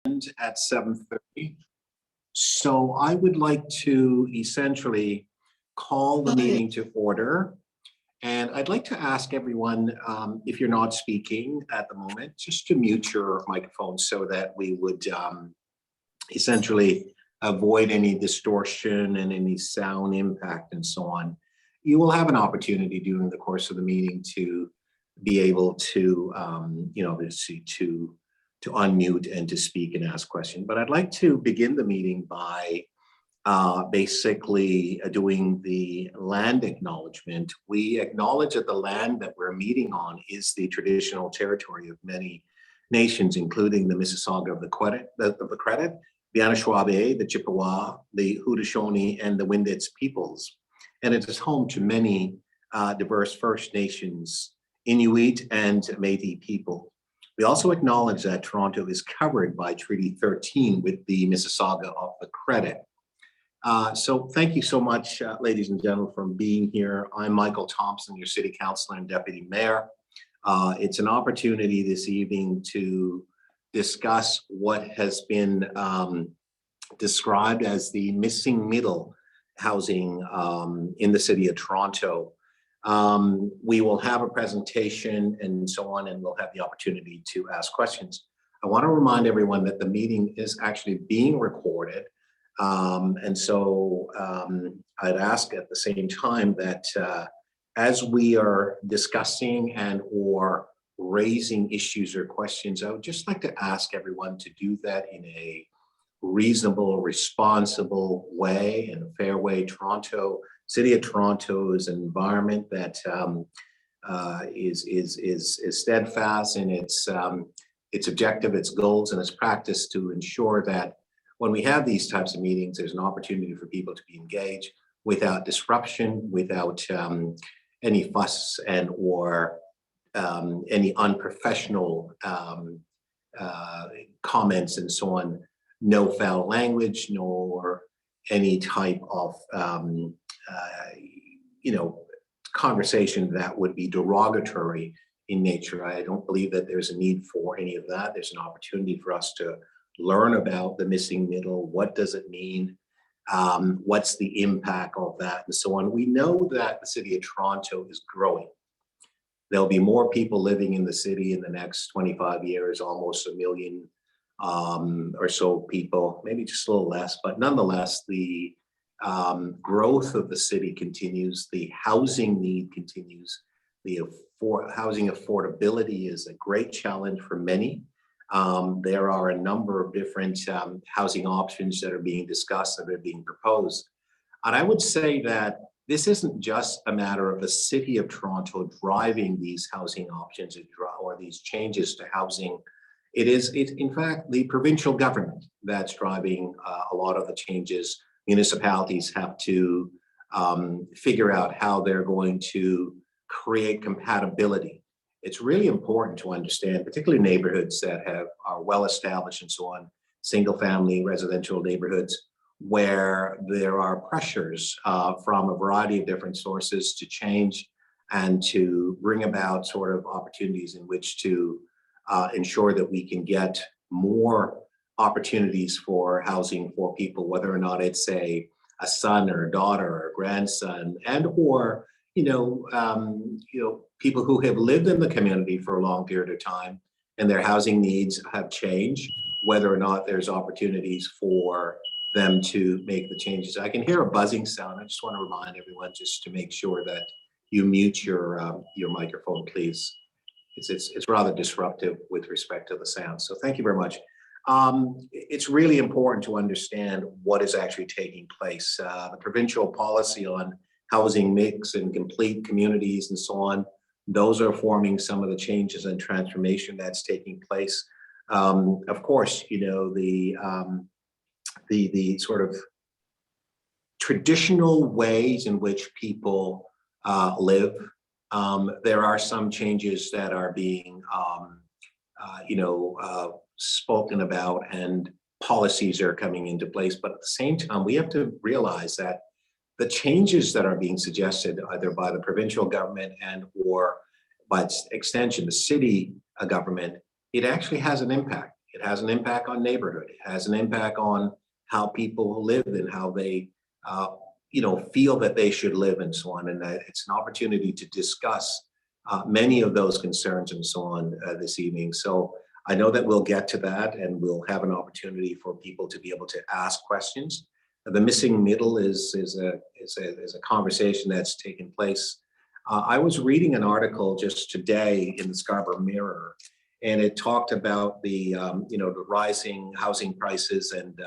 at 7:30. So I would like to essentially call the meeting to order. And I'd like to ask everyone, if you're not speaking at the moment, just to mute your microphone so that we would essentially avoid any distortion and any sound impact and so on. You will have an opportunity during the course of the meeting to be able to, obviously to unmute and to speak and ask questions. But I'd like to begin the meeting by basically doing the land acknowledgement. We acknowledge that the land that we're meeting on is the traditional territory of many nations, including the Mississauga of the Credit, the Anishinaabe, the Chippewa, the Haudenosaunee, and the Winditz peoples. And it is home to many diverse First Nations, Inuit, and Métis people. We also acknowledge that Toronto is covered by Treaty 13 with the Mississauga of the Credit. So thank you so much, ladies and gentlemen, for being here. I'm Michael Thompson, your City Councilor and Deputy Mayor. It's an opportunity this evening to discuss what has been described as the missing middle housing in the City of Toronto. We will have a presentation and so on, and we'll have the opportunity to ask questions. I want to remind everyone that the meeting is actually being recorded. And so I'd ask at the same time that as we are discussing and or raising issues or questions, I would just like to ask everyone to do that in a reasonable, responsible way, in a fair way. City of Toronto is an environment that is steadfast in its objective, its goals, and its practice to ensure that when we have these types of meetings, there's an opportunity for people to be engaged without disruption, without any fuss and or any unprofessional comments and so on. No foul language, nor any type of conversation that would be derogatory in nature. I don't believe that there's a need for any of that. There's an opportunity for us to learn about the missing middle. What does it mean? What's the impact of that and so on? We know that the City of Toronto is growing. There'll be more people living in the city in the next 25 years, almost 1 million or so people, maybe just a little less, but nonetheless, the growth of the city continues, the housing need continues, the housing affordability is a great challenge for many. There are a number of different housing options that are being discussed, that are being proposed. And I would say that this isn't just a matter of the City of Toronto driving these housing options or these changes to housing. It's in fact the provincial government that's driving a lot of the changes. Municipalities have to figure out how they're going to create compatibility. It's really important to understand, particularly neighborhoods that are well established and so on, single family residential neighborhoods, where there are pressures from a variety of different sources to change and to bring about sort of opportunities in which to ensure that we can get more opportunities for housing for people, whether or not it's a son or a daughter or a grandson, and or people who have lived in the community for a long period of time and their housing needs have changed, whether or not there's opportunities for them to make the changes. I can hear a buzzing sound. I just want to remind everyone just to make sure that you mute your microphone, please. It's rather disruptive with respect to the sound. So thank you very much. It's really important to understand what is actually taking place. The provincial policy on housing mix and complete communities and so on, those are forming some of the changes and transformation that's taking place. Of course, the sort of traditional ways in which people live, there are some changes that are being spoken about and policies are coming into place. But at the same time, we have to realize that the changes that are being suggested either by the provincial government and or by extension the city government, it actually has an impact. It has an impact on neighborhood. It has an impact on how people live and how they, feel that they should live and so on. And that it's an opportunity to discuss many of those concerns and so on this evening. So I know that we'll get to that and we'll have an opportunity for people to be able to ask questions. The missing middle is a conversation that's taken place. I was reading an article just today in the Scarborough Mirror, and it talked about the rising housing prices and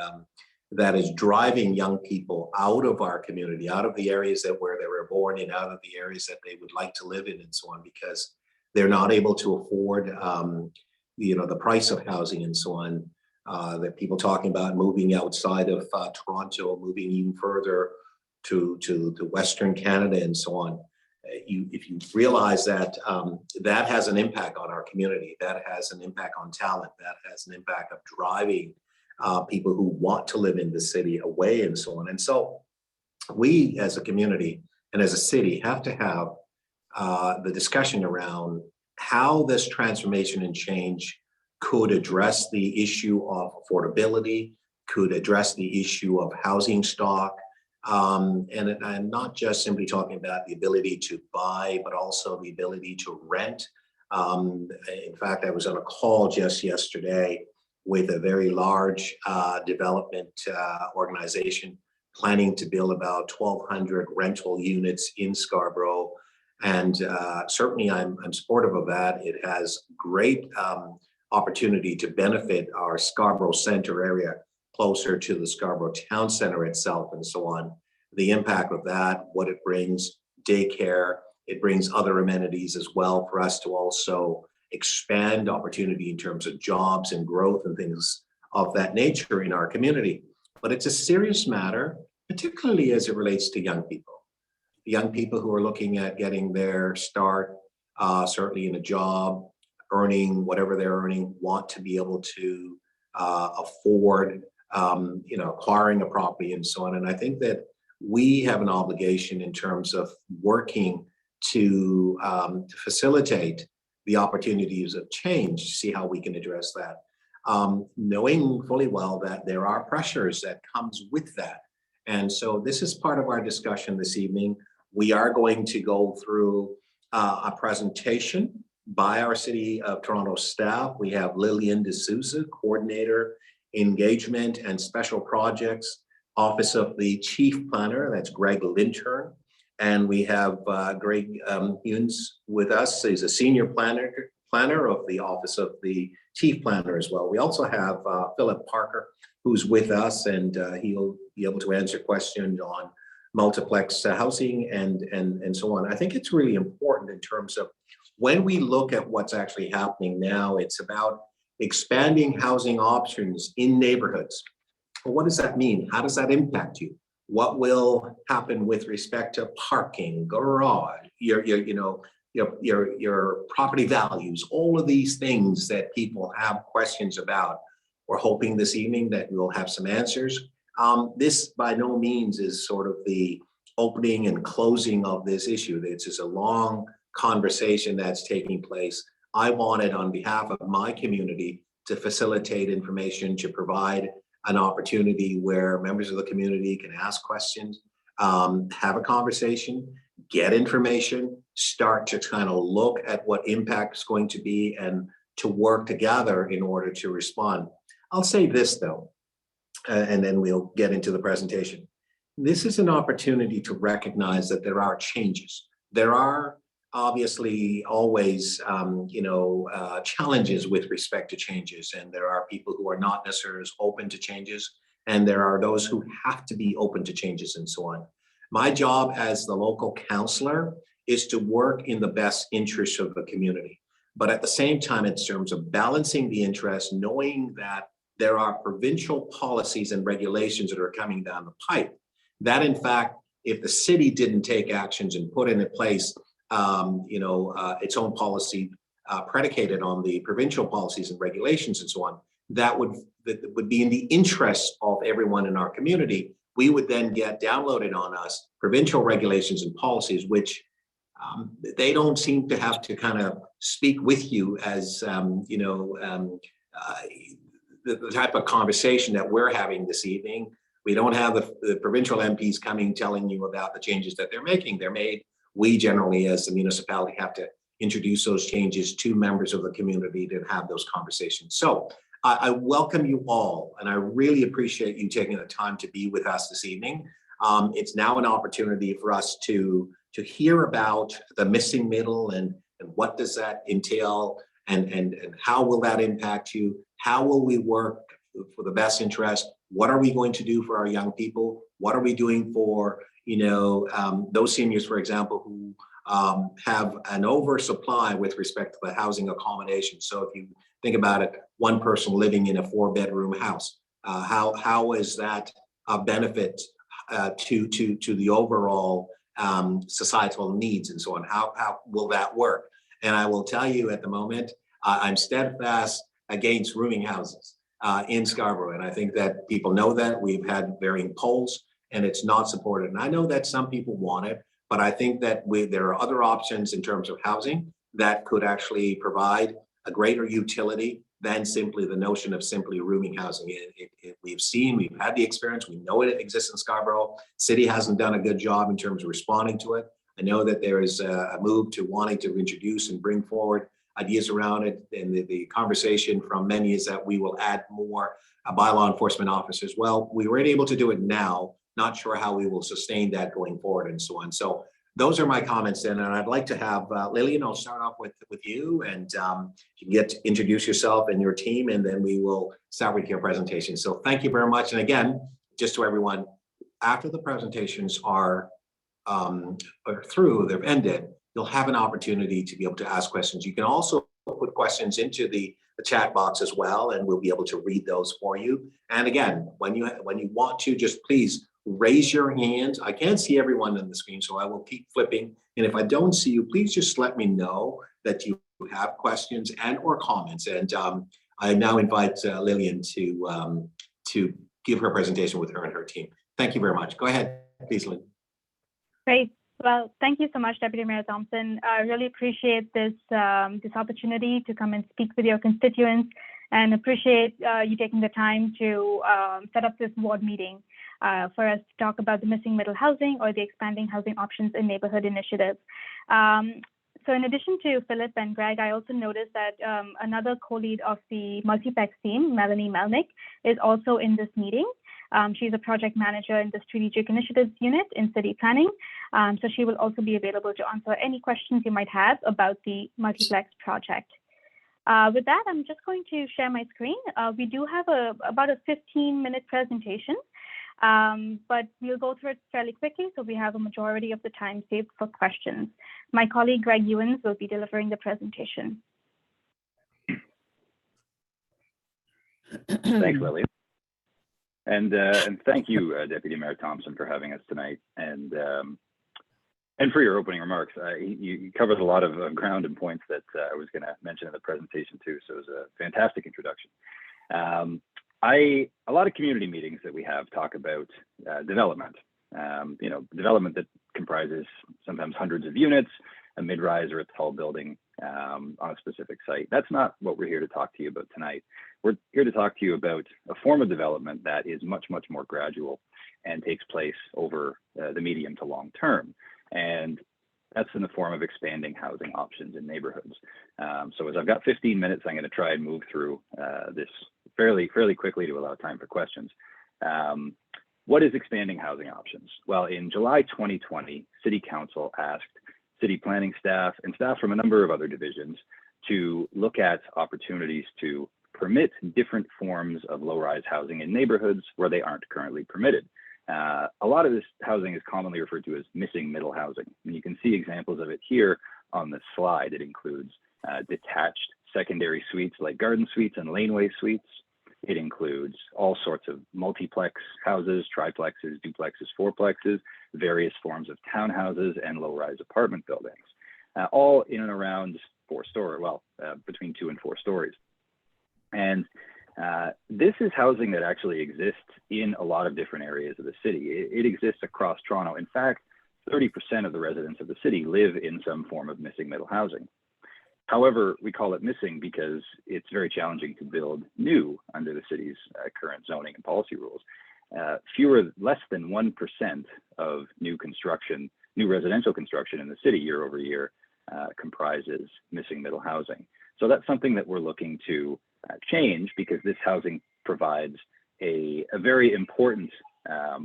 that is driving young people out of our community, out of the areas that where they were born and out of the areas that they would like to live in and so on, because they're not able to afford the price of housing and so on. That people talking about moving outside of Toronto, moving even further to Western Canada and so on. If you realize that that has an impact on our community, that has an impact on talent, that has an impact of driving people who want to live in the city away and so on. And so we as a community and as a city have to have the discussion around how this transformation and change could address the issue of affordability, could address the issue of housing stock. And I'm not just simply talking about the ability to buy, but also the ability to rent. In fact, I was on a call just yesterday with a very large development organization planning to build about 1,200 rental units in Scarborough. And certainly I'm supportive of that. It has great opportunity to benefit our Scarborough Centre area closer to the Scarborough Town Centre itself and so on. The impact of that, what it brings, daycare, it brings other amenities as well for us to also expand opportunity in terms of jobs and growth and things of that nature in our community. But it's a serious matter, particularly as it relates to young people. Young people who are looking at getting their start, certainly in a job, earning whatever they're earning, want to be able to afford, acquiring a property and so on. And I think that we have an obligation in terms of working to facilitate the opportunities of change, to see how we can address that. Knowing fully well that there are pressures that comes with that. And so this is part of our discussion this evening. We are going to go through a presentation by our City of Toronto staff. We have Lillian D'Souza, Coordinator, Engagement and Special Projects, Office of the Chief Planner, that's Greg Lintern. And we have Greg Hunes with us. He's a Senior Planner of the Office of the Chief Planner as well. We also have Philip Parker, who's with us, and he'll be able to answer questions on multiplex housing and so on. I think it's really important in terms of when we look at what's actually happening now, it's about expanding housing options in neighborhoods. Well, what does that mean? How does that impact you? What will happen with respect to parking, garage, your property values, all of these things that people have questions about? We're hoping this evening that we'll have some answers. This by no means is sort of the opening and closing of this issue. It's just a long conversation that's taking place. I wanted, on behalf of my community, to facilitate information, to provide an opportunity where members of the community can ask questions, have a conversation, get information, start to kind of look at what impact is going to be and to work together in order to respond. I'll say this though, and then we'll get into the presentation. This is an opportunity to recognize that there are changes. There are obviously always, challenges with respect to changes, and there are people who are not necessarily open to changes, and there are those who have to be open to changes and so on. My job as the local councillor is to work in the best interest of the community, but at the same time, in terms of balancing the interests, knowing that there are provincial policies and regulations that are coming down the pipe, that in fact, if the city didn't take actions and put in place its own policy predicated on the provincial policies and regulations and so on, that would be in the interest of everyone in our community. We would then get downloaded on us provincial regulations and policies, which they don't seem to have to kind of speak with you as the type of conversation that we're having this evening. We don't have the provincial MPs coming telling you about the changes that they're making. They're made. We generally, as the municipality, have to introduce those changes to members of the community to have those conversations. So I welcome you all, and I really appreciate you taking the time to be with us this evening. It's now an opportunity for us to hear about the missing middle and what does that entail, and how will that impact you? How will we work for the best interest? What are we going to do for our young people? What are we doing for those seniors, for example, who have an oversupply with respect to the housing accommodation? So if you think about it, one person living in a 4-bedroom house, how is that a benefit to the overall societal needs and so on? How will that work? And I will tell you at the moment, I'm steadfast against rooming houses in Scarborough. And I think that people know that. We've had varying polls and it's not supported. And I know that some people want it, but I think that there are other options in terms of housing that could actually provide a greater utility than simply the notion of simply rooming housing. We've had the experience, we know it exists in Scarborough. City hasn't done a good job in terms of responding to it. I know that there is a move to wanting to introduce and bring forward ideas around it. And the conversation from many is that we will add more bylaw enforcement officers. Well, we were able to do it now, not sure how we will sustain that going forward and so on. So those are my comments then, and I'd like to have Lillian, I'll start off with you, and you can get to introduce yourself and your team, and then we will start with your presentation. So thank you very much. And again, just to everyone, after the presentations are through, they've ended, you'll have an opportunity to be able to ask questions. You can also put questions into the chat box as well, and we'll be able to read those for you. And again, when you want to, just please raise your hand. I can't see everyone on the screen, so I will keep flipping. And if I don't see you, please just let me know that you have questions and or comments. And I now invite Lillian to give her presentation with her and her team. Thank you very much. Go ahead, please, Lynn. Great. Well, thank you so much, Deputy Mayor Thompson. I really appreciate this opportunity to come and speak with your constituents, and appreciate you taking the time to set up this ward meeting for us to talk about the missing middle housing, or the expanding housing options in neighborhood initiative. So in addition to Philip and Greg, I also noticed that another co-lead of the multiplex team, Melanie Melnick, is also in this meeting. She's a project manager in the Strategic Initiatives Unit in City Planning. So she will also be available to answer any questions you might have about the multiplex project. With that, I'm just going to share my screen. We do have about a 15-minute presentation, but we'll go through it fairly quickly, so we have a majority of the time saved for questions. My colleague Greg Ewens will be delivering the presentation. Thanks, Lily. And thank you, Deputy Mayor Thompson, for having us tonight, and for your opening remarks. You covered a lot of ground and points that I was going to mention in the presentation too. So it was a fantastic introduction. A lot of community meetings that we have talk about development. Development that comprises sometimes hundreds of units, a mid-rise or a tall building on a specific site. That's not what we're here to talk to you about tonight. We're here to talk to you about a form of development that is much, much more gradual and takes place over the medium to long term. And that's in the form of expanding housing options in neighborhoods. So as I've got 15 minutes, I'm going to try and move through this fairly quickly to allow time for questions. What is expanding housing options? Well, in July 2020, City Council asked city planning staff and staff from a number of other divisions to look at opportunities to permit different forms of low-rise housing in neighborhoods where they aren't currently permitted. A lot of this housing is commonly referred to as missing middle housing. And you can see examples of it here on the slide. It includes detached secondary suites like garden suites and laneway suites. It includes all sorts of multiplex houses, triplexes, duplexes, fourplexes, various forms of townhouses and low-rise apartment buildings, all in and around between 2 and 4 stories. And this is housing that actually exists in a lot of different areas of the city. It exists across Toronto. In fact, 30% of the residents of the city live in some form of missing middle housing. However, we call it missing because it's very challenging to build new under the city's current zoning and policy rules. Less than 1% of new residential construction in the city year over year comprises missing middle housing. So that's something that we're looking to change, because this housing provides a very important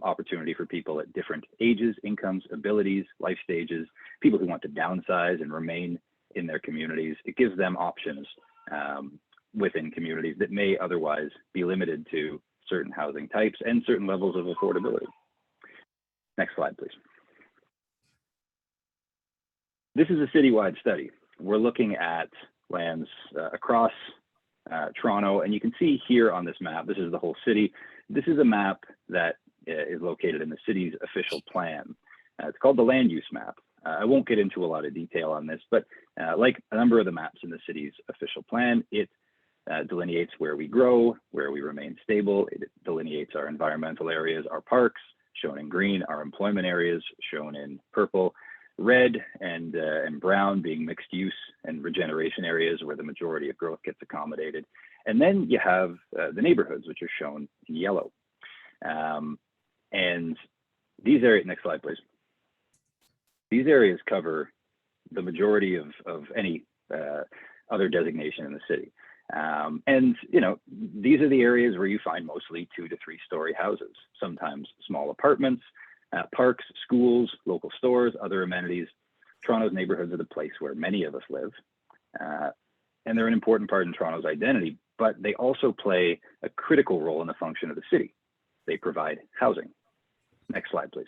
opportunity for people at different ages, incomes, abilities, life stages, people who want to downsize and remain in their communities. It gives them options within communities that may otherwise be limited to certain housing types and certain levels of affordability. Next slide, please. This is a citywide study. We're looking at lands across Toronto, and you can see here on this map, this is the whole city. This is a map that is located in the city's official plan. It's called the land use map. I won't get into a lot of detail on this, but like a number of the maps in the city's official plan, it delineates where we grow, where we remain stable. It delineates our environmental areas, our parks, shown in green, our employment areas, shown in purple, red and brown being mixed use and regeneration areas where the majority of growth gets accommodated. And then you have the neighborhoods, which are shown in yellow. And these areas, next slide, please. These areas cover the majority of any other designation in the city. And, you know, these are the areas where you find mostly 2 to 3 story houses, sometimes small apartments, parks, schools, local stores, other amenities. Toronto's neighborhoods are the place where many of us live. And they're an important part in Toronto's identity, but they also play a critical role in the function of the city. They provide housing. Next slide, please.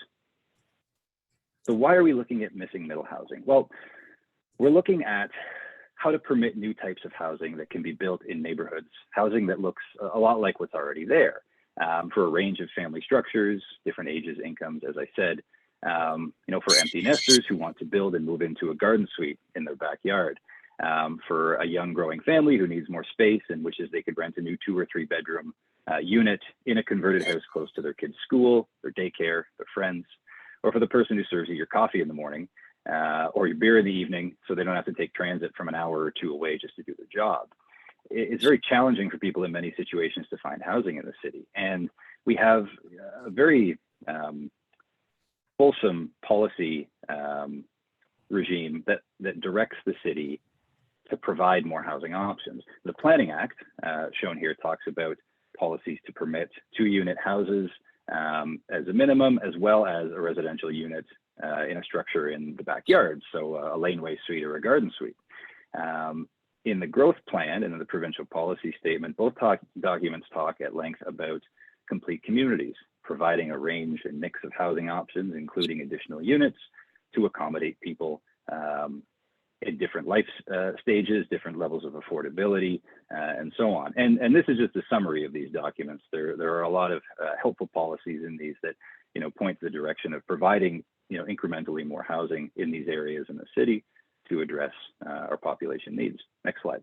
So why are we looking at missing middle housing? Well, we're looking at how to permit new types of housing that can be built in neighborhoods, housing that looks a lot like what's already there, for a range of family structures, different ages, incomes, as I said, you know, for empty nesters who want to build and move into a garden suite in their backyard, for a young growing family who needs more space and wishes they could rent a new 2 or 3 bedroom unit in a converted house close to their kids' school, their daycare, their friends, or for the person who serves you your coffee in the morning, or your beer in the evening, so they don't have to take transit from an hour or 2 away just to do their job. It's very challenging for people in many situations to find housing in the city. And we have a very fulsome policy regime that directs the city to provide more housing options. The Planning Act, shown here, talks about policies to permit 2-unit houses as a minimum, as well as a residential unit in a structure in the backyard, so a laneway suite or a garden suite. In the growth plan and in the provincial policy statement, both documents talk at length about complete communities, providing a range and mix of housing options, including additional units to accommodate people in different life stages, different levels of affordability, and so on. And this is just a summary of these documents. There are a lot of helpful policies in these that, you know, point to the direction of providing, you know, incrementally more housing in these areas in the city to address our population needs. Next slide.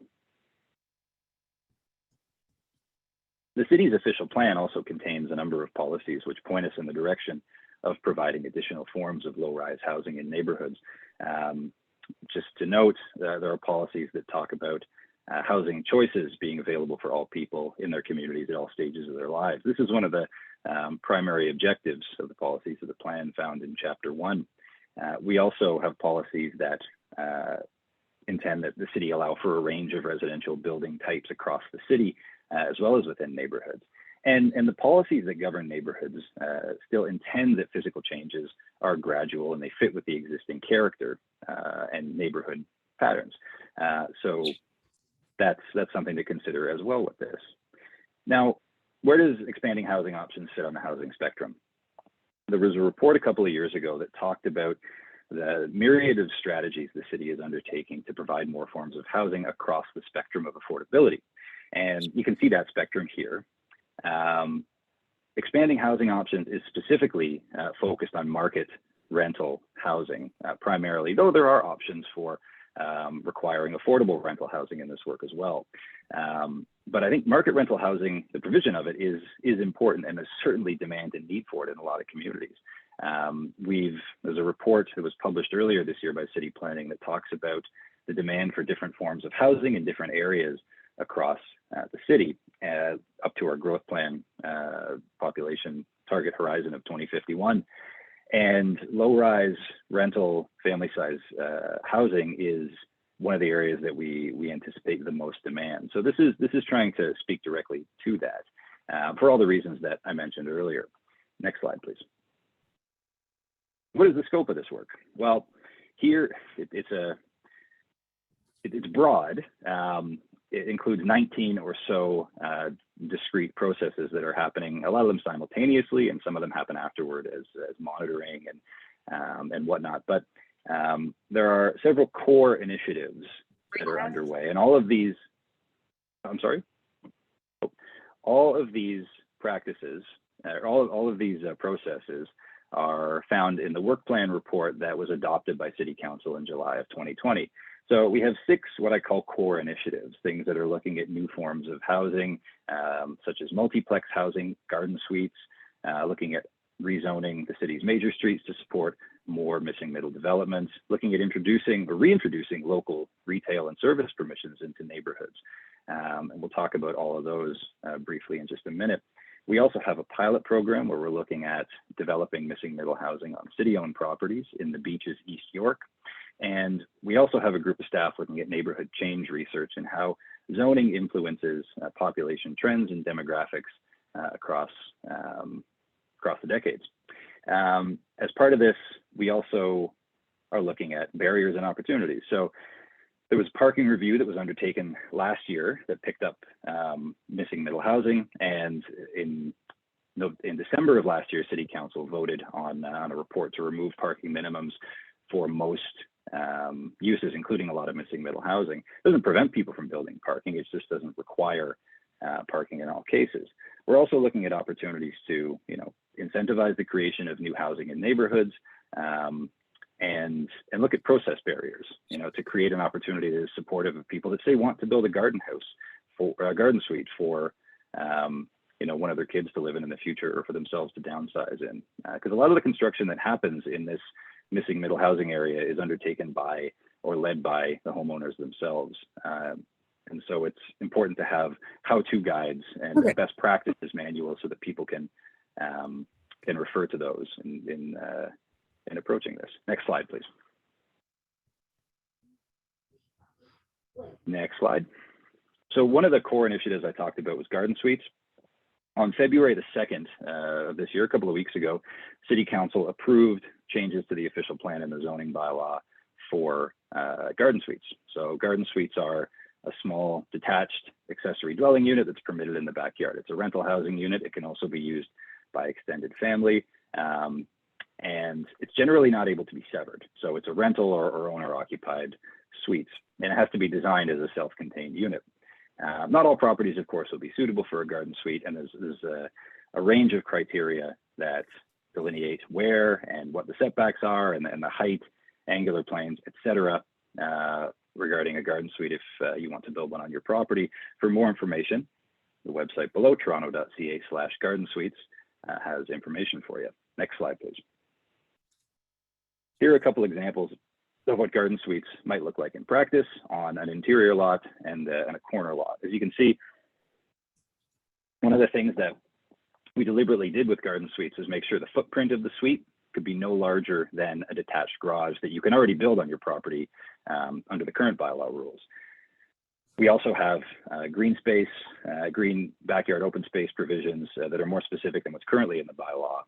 The city's official plan also contains a number of policies which point us in the direction of providing additional forms of low-rise housing in neighborhoods. Just to note, there are policies that talk about housing choices being available for all people in their communities at all stages of their lives. This is one of the primary objectives of the policies of the plan found in Chapter 1. We also have policies that intend that the city allow for a range of residential building types across the city, as well as within neighborhoods. And the policies that govern neighborhoods still intend that physical changes are gradual and they fit with the existing character and neighborhood patterns. So that's something to consider as well with this. Now, where does expanding housing options fit on the housing spectrum? There was a report a couple of years ago that talked about the myriad of strategies the city is undertaking to provide more forms of housing across the spectrum of affordability. And you can see that spectrum here. Expanding housing options is specifically focused on market rental housing primarily, though there are options for requiring affordable rental housing in this work as well. But I think market rental housing, the provision of it is important, and there's certainly demand and need for it in a lot of communities. There's a report that was published earlier this year by City Planning that talks about the demand for different forms of housing in different areas across the city, up to our growth plan population target horizon of 2051. And low-rise rental family-size housing is one of the areas that we anticipate the most demand. So this is trying to speak directly to that for all the reasons that I mentioned earlier. Next slide, please. What is the scope of this work? Well, here it's broad. It includes 19 or so discrete processes that are happening, a lot of them simultaneously, and some of them happen afterward as monitoring and whatnot. But there are several core initiatives that are underway, and all of these, all of these practices, all of these processes are found in the work plan report that was adopted by City Council in July of 2020. So we have 6 what I call core initiatives, things that are looking at new forms of housing, such as multiplex housing, garden suites, looking at rezoning the city's major streets to support more missing middle developments, looking at introducing or reintroducing local retail and service permissions into neighborhoods. And we'll talk about all of those briefly in just a minute. We also have a pilot program where we're looking at developing missing middle housing on city-owned properties in the Beaches, East York. And we also have a group of staff looking at neighborhood change research and how zoning influences population trends and demographics across the decades. As part of this, we also are looking at barriers and opportunities. So there was a parking review that was undertaken last year that picked up missing middle housing, and in December of last year, City Council voted on a report to remove parking minimums for most uses, including a lot of missing middle housing. It doesn't prevent people from building parking, it just doesn't require parking in all cases. We're also looking at opportunities to, incentivize the creation of new housing in neighborhoods, and look at process barriers, to create an opportunity that is supportive of people that say want to build a garden house for a garden suite for one of their kids to live in the future, or for themselves to downsize in. Because a lot of the construction that happens in this missing middle housing area is undertaken by or led by the homeowners themselves. And so it's important to have how-to guides and best practices manuals so that people can refer to those in approaching this. Next slide, please. Next slide. So one of the core initiatives I talked about was garden suites. On February the 2nd of this year, a couple of weeks ago, City Council approved changes to the official plan and the zoning bylaw for garden suites. So garden suites are a small detached accessory dwelling unit that's permitted in the backyard. It's a rental housing unit. It can also be used by extended family. And it's generally not able to be severed. So it's a rental or owner occupied suites, and it has to be designed as a self-contained unit. Not all properties, of course, will be suitable for a garden suite, and there's a range of criteria that delineate where and what the setbacks are, and the height, angular planes, etc., regarding a garden suite if you want to build one on your property. For more information, the website below, toronto.ca/garden suites, has information for you. Next slide, please. Here are a couple examples of what garden suites might look like in practice on an interior lot and a corner lot. As you can see, one of the things that we deliberately did with garden suites is make sure the footprint of the suite could be no larger than a detached garage that you can already build on your property under the current bylaw rules. We also have green space, green backyard open space provisions that are more specific than what's currently in the bylaw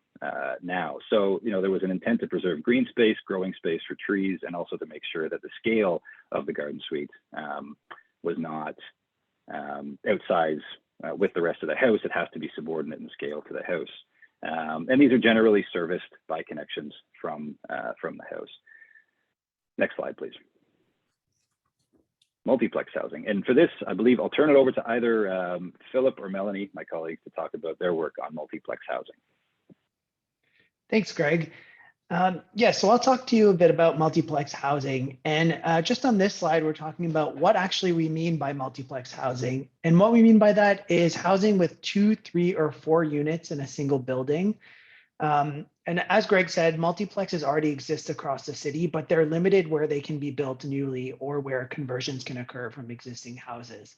now. So, there was an intent to preserve green space, growing space for trees, and also to make sure that the scale of the garden suite was not outsized with the rest of the house. It has to be subordinate in scale to the house. And these are generally serviced by connections from the house. Next slide, please. Multiplex housing. And for this, I believe I'll turn it over to either Philip or Melanie, my colleagues, to talk about their work on multiplex housing. Thanks, Greg. So I'll talk to you a bit about multiplex housing. And just on this slide, we're talking about what actually we mean by multiplex housing. And what we mean by that is housing with 2, 3, or 4 units in a single building. And as Greg said, multiplexes already exist across the city, but they're limited where they can be built newly or where conversions can occur from existing houses.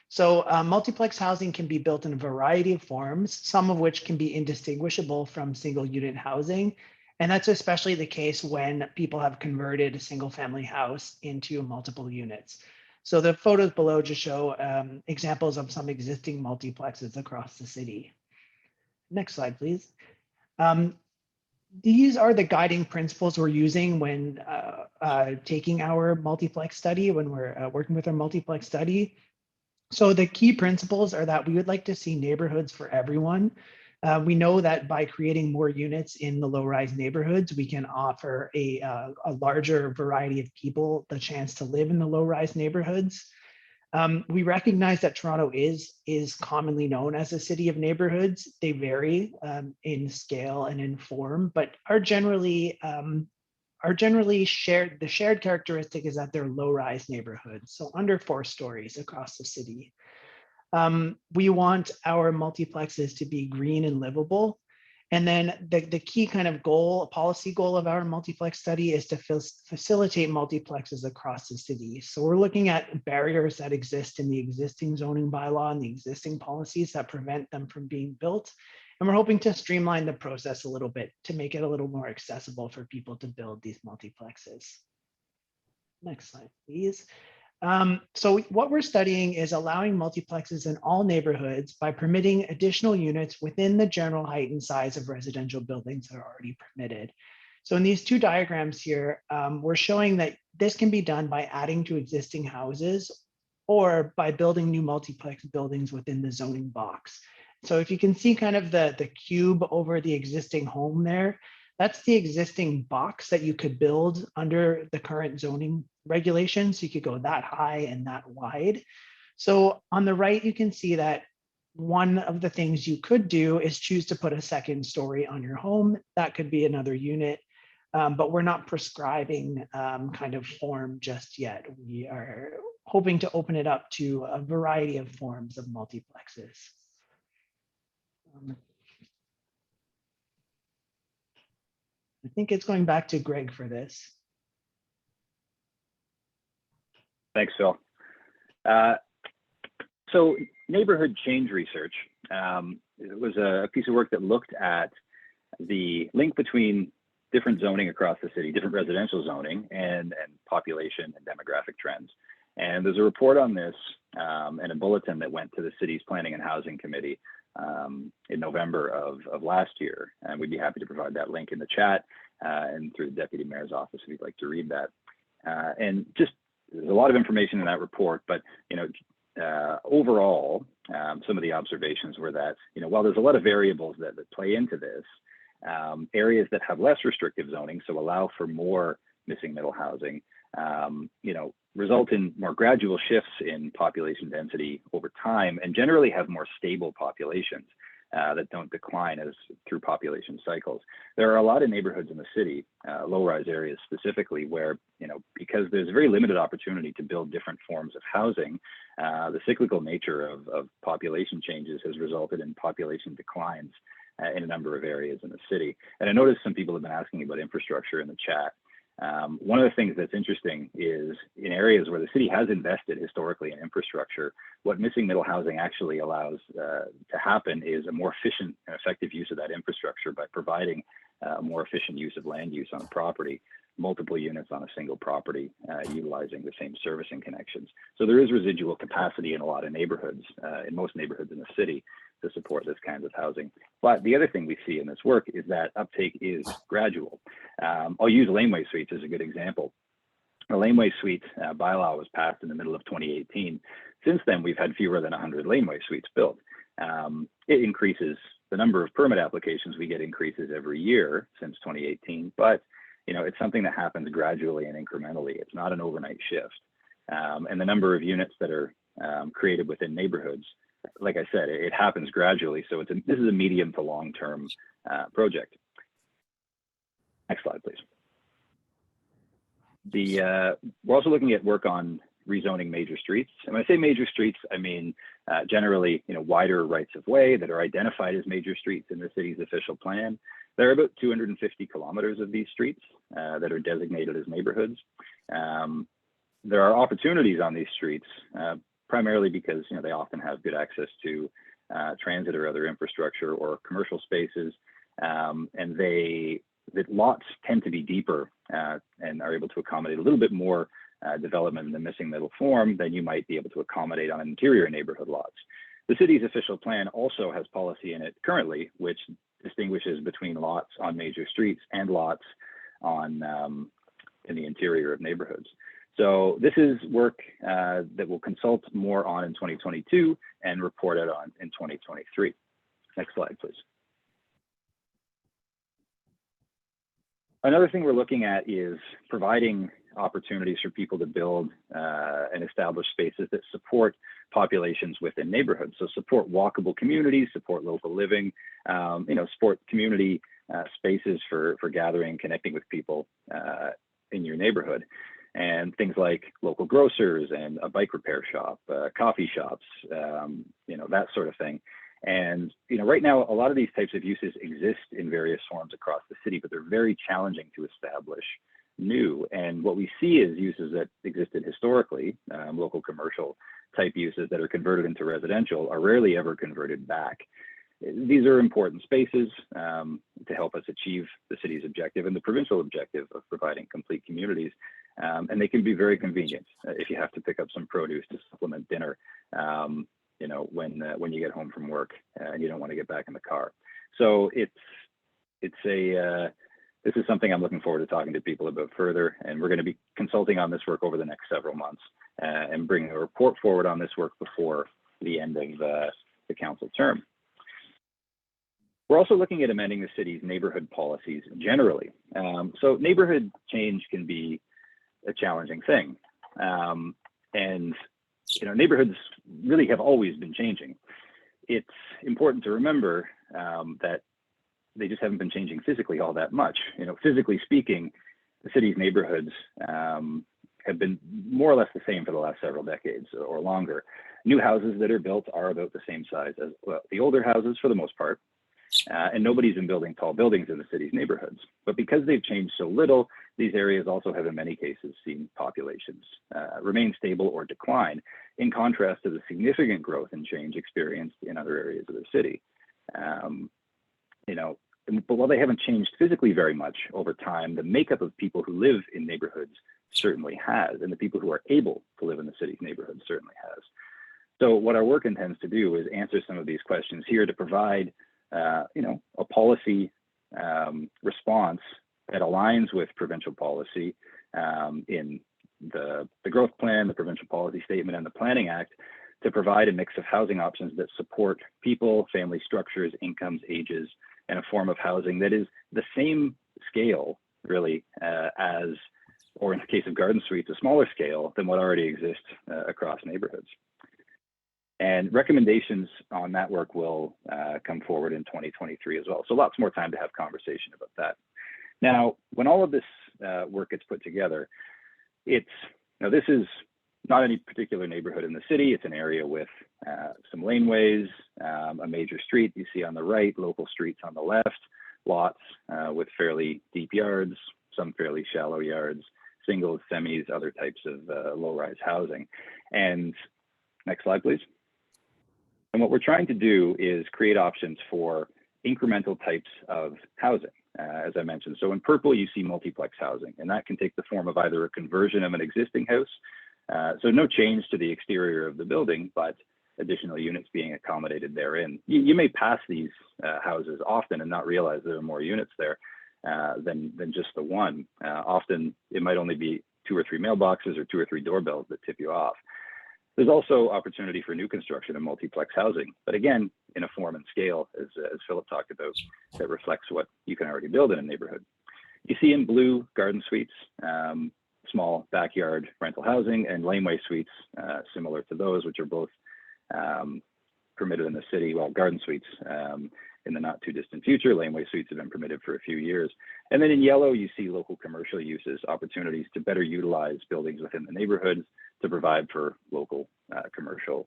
So multiplex housing can be built in a variety of forms, some of which can be indistinguishable from single unit housing. And that's especially the case when people have converted a single family house into multiple units. So the photos below just show examples of some existing multiplexes across the city. Next slide, please. These are the guiding principles we're using when taking our multiplex study, when we're working with our multiplex study. So the key principles are that we would like to see neighborhoods for everyone. We know that by creating more units in the low-rise neighborhoods, we can offer a larger variety of people the chance to live in the low-rise neighborhoods. We recognize that Toronto is commonly known as a city of neighborhoods. They vary in scale and in form, but are generally shared. The shared characteristic is that they're low-rise neighborhoods, so under 4 stories across the city. We want our multiplexes to be green and livable. And then the key kind of goal, policy goal of our multiplex study is to facilitate multiplexes across the city. So we're looking at barriers that exist in the existing zoning bylaw and the existing policies that prevent them from being built. And we're hoping to streamline the process a little bit to make it a little more accessible for people to build these multiplexes. Next slide, please. So what we're studying is allowing multiplexes in all neighborhoods by permitting additional units within the general height and size of residential buildings that are already permitted. So in these 2 diagrams here, we're showing that this can be done by adding to existing houses or by building new multiplex buildings within the zoning box. So if you can see kind of the cube over the existing home there, that's the existing box that you could build under the current zoning regulations. So you could go that high and that wide. So on the right, you can see that one of the things you could do is choose to put a second story on your home. That could be another unit, but we're not prescribing kind of form just yet. We are hoping to open it up to a variety of forms of multiplexes. I think it's going back to Greg for this. Thanks, Phil. So neighborhood change research, it was a piece of work that looked at the link between different zoning across the city, different residential zoning and population and demographic trends. And there's a report on this and a bulletin that went to the city's Planning and Housing Committee in November of last year. And we'd be happy to provide that link in the chat and through the Deputy Mayor's office if you'd like to read that. And just there's a lot of information in that report, but overall, some of the observations were that while there's a lot of variables that play into this, areas that have less restrictive zoning, so allow for more missing middle housing, result in more gradual shifts in population density over time, and generally have more stable populations that don't decline through population cycles. There are a lot of neighborhoods in the city, low-rise areas specifically, where because there's very limited opportunity to build different forms of housing, the cyclical nature of population changes has resulted in population declines in a number of areas in the city. And I noticed some people have been asking about infrastructure in the chat. One of the things that's interesting is in areas where the city has invested historically in infrastructure, what missing middle housing actually allows to happen is a more efficient and effective use of that infrastructure by providing a more efficient use of land use on a property, multiple units on a single property, utilizing the same servicing connections. So there is residual capacity in a lot of neighborhoods, in most neighborhoods in the city, to support this kind of housing. But the other thing we see in this work is that uptake is gradual. I'll use laneway suites as a good example. The laneway suite bylaw was passed in the middle of 2018. Since then, we've had fewer than 100 laneway suites built. It increases the number of permit applications we get increases every year since 2018, but it's something that happens gradually and incrementally. It's not an overnight shift. And the number of units that are created within neighborhoods, like I said, it happens gradually. So this is a medium to long-term project. Next slide, please. We're also looking at work on rezoning major streets. And when I say major streets, I mean generally wider rights of way that are identified as major streets in the city's official plan. There are about 250 kilometers of these streets that are designated as neighborhoods. There are opportunities on these streets, primarily because they often have good access to transit or other infrastructure or commercial spaces, and the lots tend to be deeper and are able to accommodate a little bit more development in the missing middle form than you might be able to accommodate on interior neighborhood lots. The city's official plan also has policy in it currently, which distinguishes between lots on major streets and lots on in the interior of neighborhoods. So this is work that we'll consult more on in 2022 and report out on in 2023. Next slide, please. Another thing we're looking at is providing opportunities for people to build and establish spaces that support populations within neighborhoods. So support walkable communities, support local living, support community spaces for gathering, connecting with people in your neighborhood. And things like local grocers and a bike repair shop, coffee shops, that sort of thing. And right now, a lot of these types of uses exist in various forms across the city, but they're very challenging to establish new. And what we see is uses that existed historically, local commercial type uses that are converted into residential are rarely ever converted back. These are important spaces to help us achieve the city's objective and the provincial objective of providing complete communities. And they can be very convenient if you have to pick up some produce to supplement dinner, when you get home from work and you don't want to get back in the car. So this is something I'm looking forward to talking to people about further, and we're going to be consulting on this work over the next several months and bringing a report forward on this work before the end of the council term. We're also looking at amending the city's neighborhood policies generally. So neighborhood change can be a challenging thing. And neighborhoods really have always been changing. It's important to remember that they just haven't been changing physically all that much. Physically speaking, the city's neighborhoods have been more or less the same for the last several decades or longer. New houses that are built are about the same size as the older houses for the most part. And nobody's been building tall buildings in the city's neighborhoods. But because they've changed so little, these areas also have in many cases seen populations remain stable or decline, in contrast to the significant growth and change experienced in other areas of the city. But while they haven't changed physically very much over time, the makeup of people who live in neighborhoods certainly has, and the people who are able to live in the city's neighborhoods certainly has. So what our work intends to do is answer some of these questions here to provide a policy response that aligns with provincial policy in the growth plan, the provincial policy statement, and the Planning Act, to provide a mix of housing options that support people, family structures, incomes, ages, and a form of housing that is the same scale, really, as, or in the case of garden suites, a smaller scale than what already exists across neighborhoods. And recommendations on that work will come forward in 2023 as well. So lots more time to have conversation about that. Now, when all of this work gets put together, this is not any particular neighborhood in the city. It's an area with some laneways, a major street you see on the right, local streets on the left, lots with fairly deep yards, some fairly shallow yards, singles, semis, other types of low-rise housing. And next slide, please. And what we're trying to do is create options for incremental types of housing, as I mentioned. So in purple, you see multiplex housing, and that can take the form of either a conversion of an existing house, so no change to the exterior of the building, but additional units being accommodated therein. You may pass these houses often and not realize there are more units there than just the one. Often it might only be 2 or 3 mailboxes or 2 or 3 doorbells that tip you off. There's also opportunity for new construction and multiplex housing, but again, in a form and scale, as Philip talked about, that reflects what you can already build in a neighborhood. You see in blue garden suites, small backyard rental housing, and laneway suites, similar to those, which are both permitted in the city. Well, garden suites in the not too distant future, laneway suites have been permitted for a few years. And then in yellow, you see local commercial uses, opportunities to better utilize buildings within the neighborhoods to provide for local commercial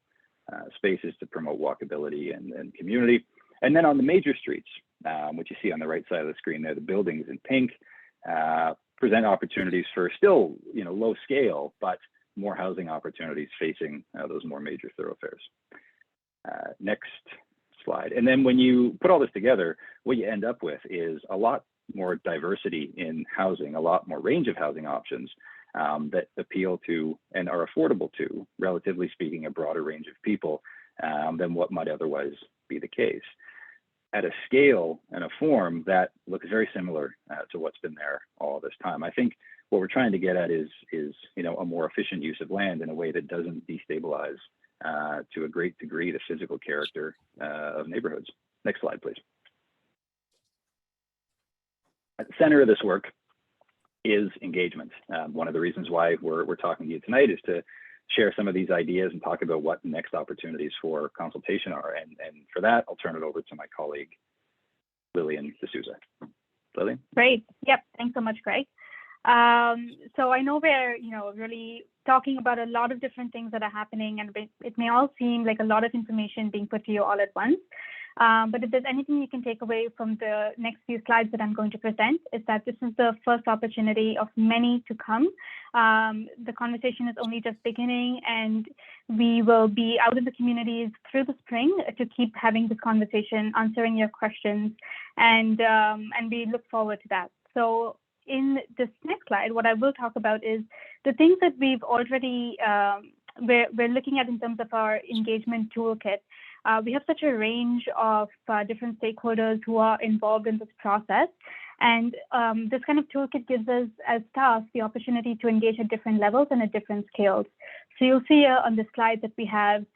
spaces to promote walkability and community. And then on the major streets, which you see on the right side of the screen there, the buildings in pink, present opportunities for still, low scale, but more housing opportunities facing those more major thoroughfares. Next slide. And then when you put all this together, what you end up with is a lot more diversity in housing, a lot more range of housing options that appeal to and are affordable to, relatively speaking, a broader range of people than what might otherwise be the case, at a scale and a form that looks very similar to what's been there all this time. I think what we're trying to get at is a more efficient use of land in a way that doesn't destabilize to a great degree the physical character of neighborhoods. Next slide, please. At the center of this work is engagement. One of the reasons why we're talking to you tonight is to share some of these ideas and talk about what the next opportunities for consultation are. And for that, I'll turn it over to my colleague, Lillian D'Souza. Lillian? Great. Yep. Thanks so much, Greg. So I know we're, really talking about a lot of different things that are happening, and it may all seem like a lot of information being put to you all at once. But if there's anything you can take away from the next few slides that I'm going to present, is that this is the first opportunity of many to come. The conversation is only just beginning, and we will be out in the communities through the spring to keep having this conversation, answering your questions, and we look forward to that. So in this next slide, what I will talk about is the things that we've already, we're looking at in terms of our engagement toolkit. We have such a range of different stakeholders who are involved in this process. And this kind of toolkit gives us, as staff, the opportunity to engage at different levels and at different scales. So you'll see on the slide that we have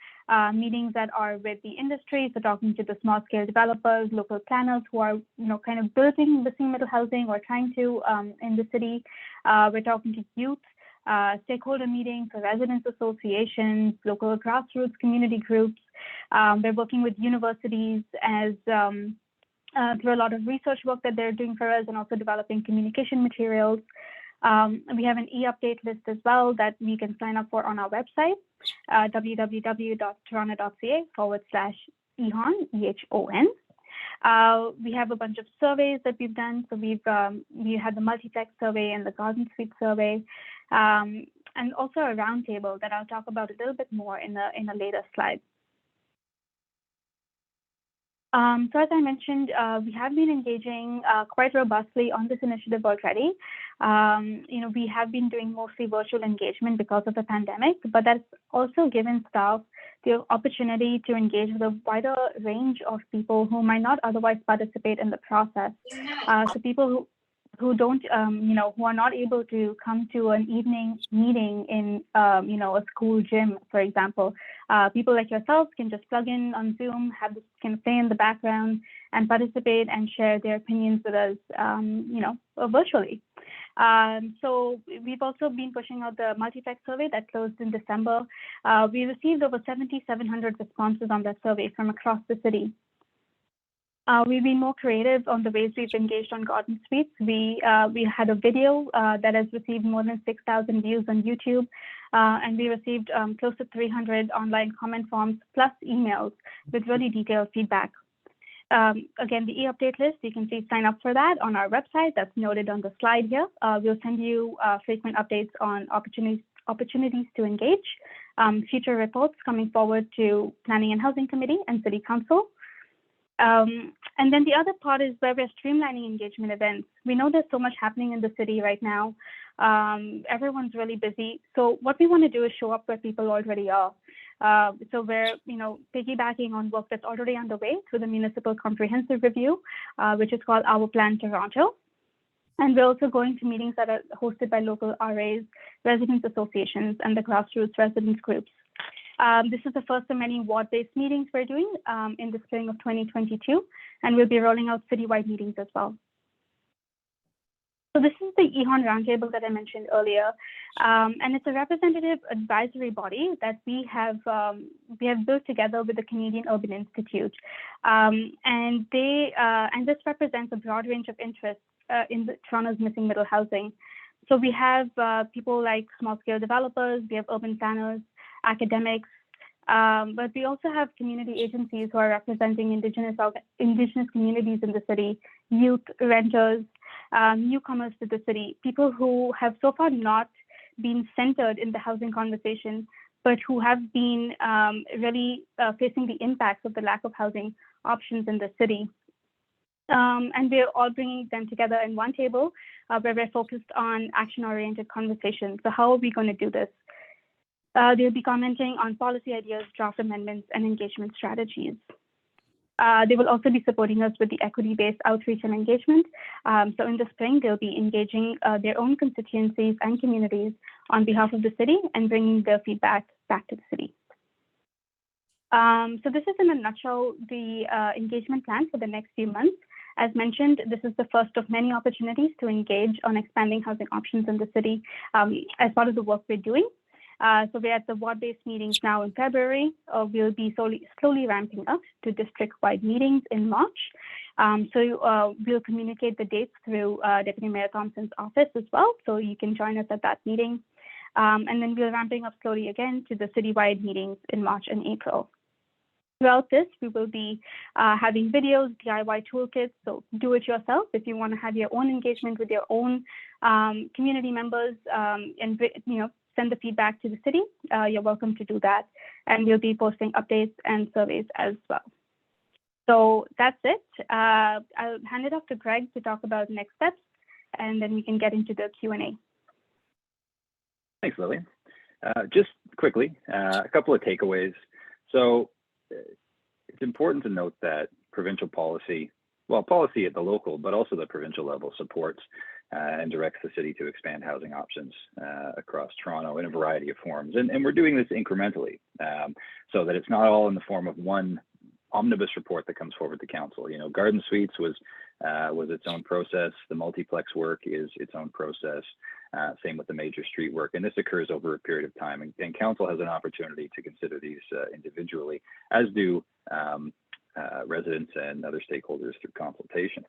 meetings that are with the industry, so talking to the small scale developers, local planners who are, kind of building missing middle housing or trying to in the city. We're talking to youth, stakeholder meetings, so residents associations, local grassroots community groups. We're working with universities as through a lot of research work that they're doing for us, and also developing communication materials. We have an e-update list as well that we can sign up for on our website, www.toronto.ca/EHON, EHON. We have a bunch of surveys that we've done. So we had the multiplex survey and the garden suite survey, and also a roundtable that I'll talk about a little bit more in a later slide. So as I mentioned, we have been engaging quite robustly on this initiative already. We have been doing mostly virtual engagement because of the pandemic, but that's also given staff the opportunity to engage with a wider range of people who might not otherwise participate in the process. So people who don't, who are not able to come to an evening meeting in, a school gym, for example. People like yourselves can just plug in on Zoom, have this kind of play in the background, and participate and share their opinions with us, virtually. So we've also been pushing out the multiplex survey that closed in December. We received over 7,700 responses on that survey from across the city. We've been more creative on the ways we've engaged on garden suites. We had a video that has received more than 6,000 views on YouTube, and we received close to 300 online comment forms plus emails with really detailed feedback. Again, the e-update list, you can see sign up for that on our website. That's noted on the slide here. We'll send you frequent updates on opportunities to engage, future reports coming forward to Planning and Housing Committee and City Council. And then the other part is where we're streamlining engagement events. We know there's so much happening in the city right now. Everyone's really busy. So what we want to do is show up where people already are. So we're, piggybacking on work that's already underway through the Municipal Comprehensive Review, which is called Our Plan Toronto. And we're also going to meetings that are hosted by local RAs, residents associations, and the grassroots residents groups. This is the first of many ward-based meetings we're doing in the spring of 2022, and we'll be rolling out citywide meetings as well. So this is the EHON Roundtable that I mentioned earlier, and it's a representative advisory body that we have built together with the Canadian Urban Institute, and this represents a broad range of interests in Toronto's missing middle housing. So we have people like small-scale developers, we have urban planners, academics, But we also have community agencies who are representing indigenous communities in the city, youth, renters, newcomers to the city, people who have so far not been centered in the housing conversation, but who have been really facing the impacts of the lack of housing options in the city. And we're all bringing them together in one table where we're focused on action-oriented conversations. So how are we going to do this? They'll be commenting on policy ideas, draft amendments, and engagement strategies. They will also be supporting us with the equity-based outreach and engagement. So in the spring, they'll be engaging their own constituencies and communities on behalf of the city and bringing their feedback back to the city. So this is in a nutshell the engagement plan for the next few months. As mentioned, this is the first of many opportunities to engage on expanding housing options in the city as part of the work we're doing. So we're at the ward-based meetings now in February. We'll be slowly ramping up to district-wide meetings in March. So we'll communicate the dates through Deputy Mayor Thompson's office as well, so you can join us at that meeting. And then we're ramping up slowly again to the citywide meetings in March and April. Throughout this, we will be having videos, DIY toolkits, so do it yourself. If you want to have your own engagement with your own community members and send the feedback to the city, you're welcome to do that. And we'll be posting updates and surveys as well. So that's it. I'll hand it off to Greg to talk about next steps, and then we can get into the Q&A. Thanks, Lillian. Just quickly, a couple of takeaways. So it's important to note that provincial policy, well, policy at the local, but also the provincial level supports and directs the city to expand housing options across Toronto in a variety of forms. And we're doing this incrementally so that it's not all in the form of one omnibus report that comes forward to council. You know, Garden Suites was its own process. The multiplex work is its own process. Same with the major street work. And this occurs over a period of time. And council has an opportunity to consider these individually, as do residents and other stakeholders through consultation.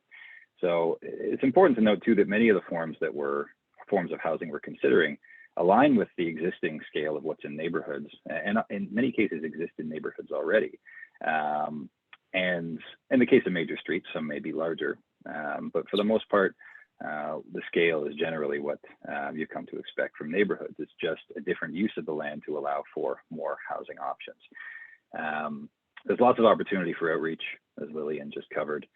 So it's important to note too that many of the forms of housing we're considering align with the existing scale of what's in neighborhoods, and in many cases exist in neighborhoods already. And in the case of major streets, some may be larger, but for the most part, the scale is generally what you come to expect from neighborhoods. It's just a different use of the land to allow for more housing options. There's lots of opportunity for outreach, as Lillian just covered.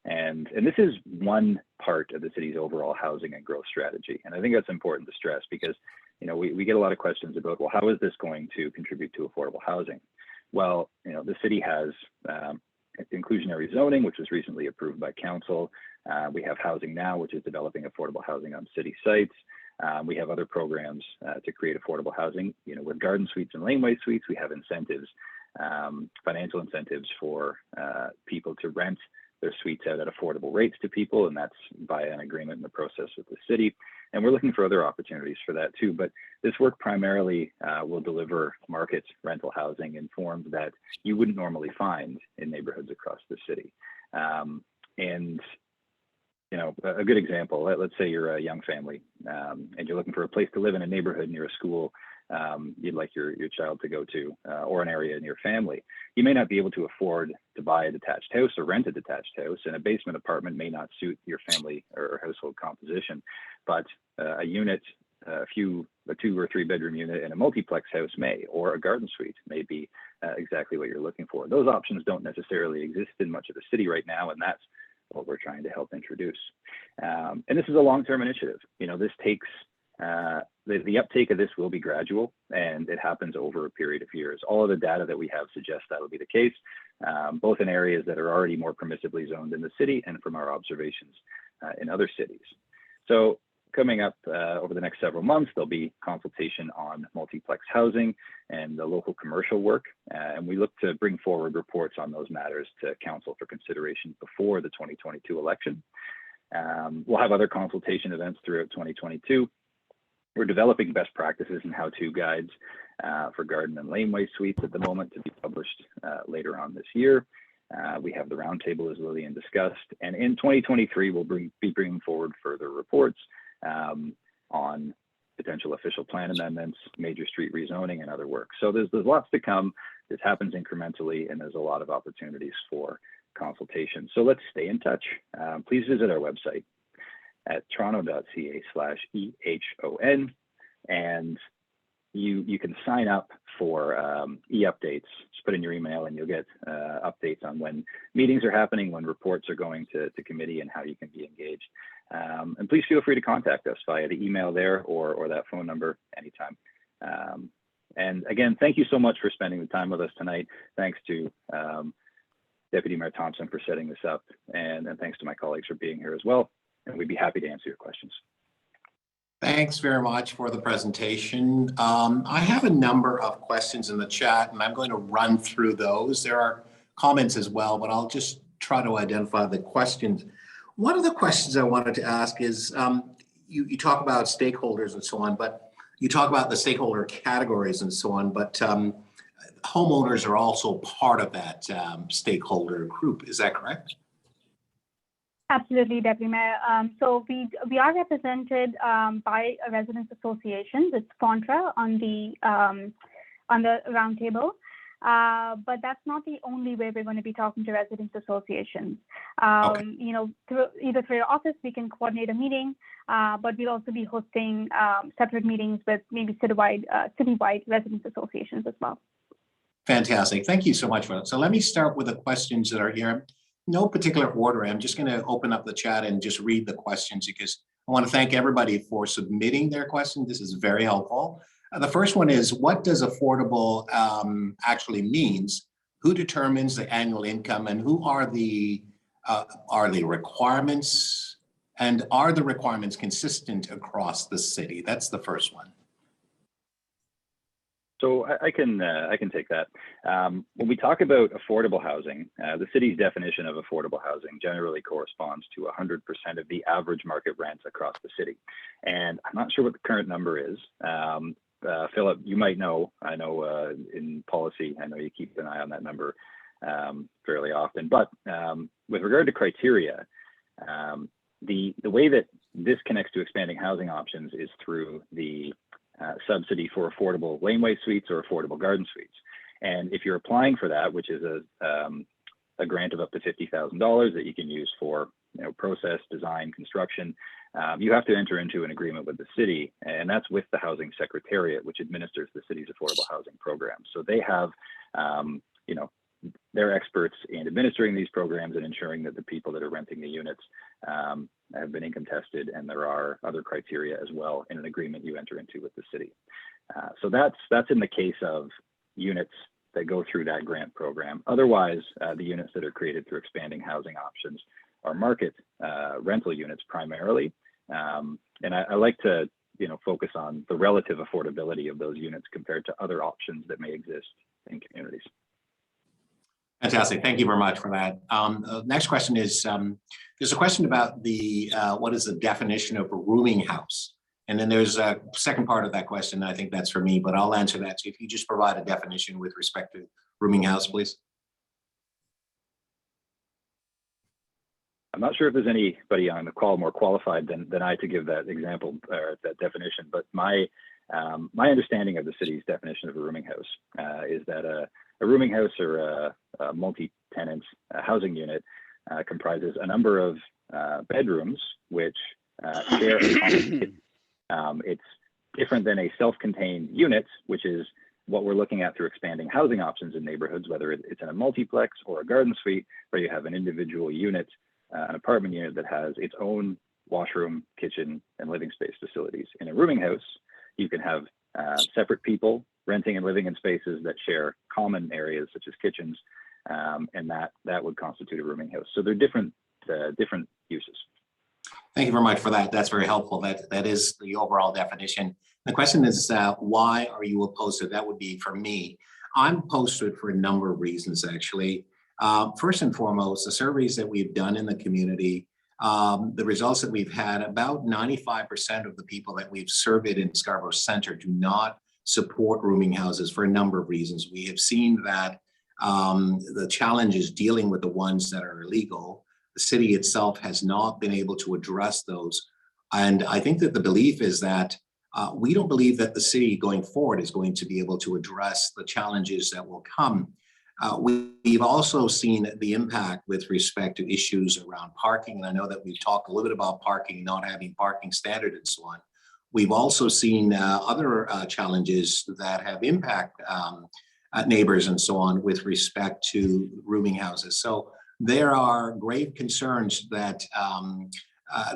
And this is one part of the city's overall housing and growth strategy. And I think that's important to stress because, you know, we get a lot of questions about, well, how is this going to contribute to affordable housing? Well, you know, the city has inclusionary zoning, which was recently approved by council. We have Housing Now, which is developing affordable housing on city sites. We have other programs to create affordable housing. You know, with Garden Suites and Laneway Suites, we have incentives, financial incentives for people to rent their suites out at affordable rates to people, and that's via an agreement in the process with the city. And we're looking for other opportunities for that too. But this work primarily will deliver market rental housing in forms that you wouldn't normally find in neighborhoods across the city. And you know, a good example, let's say you're a young family and you're looking for a place to live in a neighborhood near a school you'd like your child to go to, or an area in your family. You may not be able to afford to buy a detached house or rent a detached house, and a basement apartment may not suit your family or household composition, but a unit, a 2 or 3 bedroom unit in a multiplex house may, or a garden suite may be exactly what you're looking for. Those options don't necessarily exist in much of the city right now, and that's what we're trying to help introduce. And this is a long-term initiative. You know, this takes, the uptake of this will be gradual, and it happens over a period of years. All of the data that we have suggests that will be the case, both in areas that are already more permissively zoned in the city and from our observations in other cities. So coming up over the next several months, there'll be consultation on multiplex housing and the local commercial work. And we look to bring forward reports on those matters to council for consideration before the 2022 election. We'll have other consultation events throughout 2022. We're developing best practices and how-to guides for garden and laneway suites at the moment to be published later on this year. We have the roundtable, as Lillian discussed, and in 2023, we'll be bringing forward further reports on potential official plan amendments, major street rezoning, and other work. So there's lots to come. this happens incrementally, and there's a lot of opportunities for consultation. So let's stay in touch. Please visit our website at toronto.ca/EHON, and you can sign up for e-updates. Just put in your email and you'll get updates on when meetings are happening, when reports are going to committee, and how you can be engaged. And please feel free to contact us via the email there or that phone number anytime. And again, thank you so much for spending the time with us tonight. Thanks to Deputy Mayor Thompson for setting this up, and thanks to my colleagues for being here as well. And we'd be happy to answer your questions. Thanks very much for the presentation. I have a number of questions in the chat, and I'm going to run through those. There are comments as well, but I'll just try to identify the questions. One of the questions I wanted to ask is, you talk about stakeholders and so on, but you talk about the stakeholder categories and so on, but homeowners are also part of that stakeholder group. Is that correct? Absolutely, Deputy Mayor. So we are represented by a residents association, it's FONTRA on the roundtable. But that's not the only way we're going to be talking to residents associations. Okay. You know, either through your office, we can coordinate a meeting, but we'll also be hosting separate meetings with maybe citywide residents associations as well. Fantastic. Thank you so much for that. So let me start with the questions that are here. No particular order. I'm just going to open up the chat and just read the questions because I want to thank everybody for submitting their questions. This is very helpful. The first one is, what does affordable actually means? Who determines the annual income, and who are the requirements, and are the requirements consistent across the city? That's the first one. So I can take that. When we talk about affordable housing, the city's definition of affordable housing generally corresponds to 100% of the average market rents across the city. And I'm not sure what the current number is. Philip, you might know. I know in policy, I know you keep an eye on that number fairly often. But with regard to criteria, the way that this connects to expanding housing options is through the subsidy for affordable laneway suites or affordable garden suites. And if you're applying for that, which is a grant of up to $50,000 that you can use for process, design, construction, you have to enter into an agreement with the city, and that's with the Housing Secretariat, which administers the city's affordable housing program. So they have, they're experts in administering these programs and ensuring that the people that are renting the units have been income tested, and there are other criteria as well in an agreement you enter into with the city. So that's in the case of units that go through that grant program. Otherwise, the units that are created through expanding housing options are market rental units primarily. And I like to focus on the relative affordability of those units compared to other options that may exist in communities. Fantastic. Thank you very much for that. Next question is, there's a question about the what is the definition of a rooming house? And then there's a second part of that question. I think that's for me, but I'll answer that. So if you just provide a definition with respect to rooming house, please. I'm not sure if there's anybody on the call more qualified than I to give that example or that definition, but my understanding of the city's definition of a rooming house is that a rooming house or a multi-tenant housing unit comprises a number of bedrooms which share a common. It's different than a self-contained unit, which is what we're looking at through expanding housing options in neighborhoods, whether it's in a multiplex or a garden suite, where you have an individual unit, an apartment unit that has its own washroom, kitchen, and living space facilities. In a rooming house, you can have separate people renting and living in spaces that share common areas such as kitchens, and that would constitute a rooming house. So they're different uses. Thank you very much for that. That's very helpful. That is the overall definition. The question is, why are you opposed to it? That would be for me. I'm opposed to it for a number of reasons, actually. First and foremost, the surveys that we've done in the community, the results that we've had, about 95% of the people that we've surveyed in Scarborough Centre do not support rooming houses for a number of reasons. We have seen that the challenge is dealing with the ones that are illegal. The city itself has not been able to address those. And I think that the belief is that We don't believe that the city going forward is going to be able to address the challenges that will come. We've also seen the impact with respect to issues around parking. And I know that we've talked a little bit about parking, not having parking standard and so on. We've also seen other challenges that have impact neighbors and so on with respect to rooming houses. So there are grave concerns that,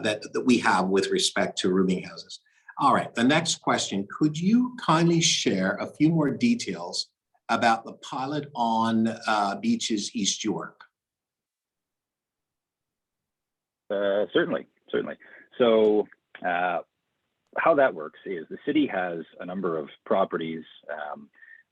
that we have with respect to rooming houses. All right, the next question, could you kindly share a few more details about the pilot on Beaches East York? Certainly. So how that works is the city has a number of properties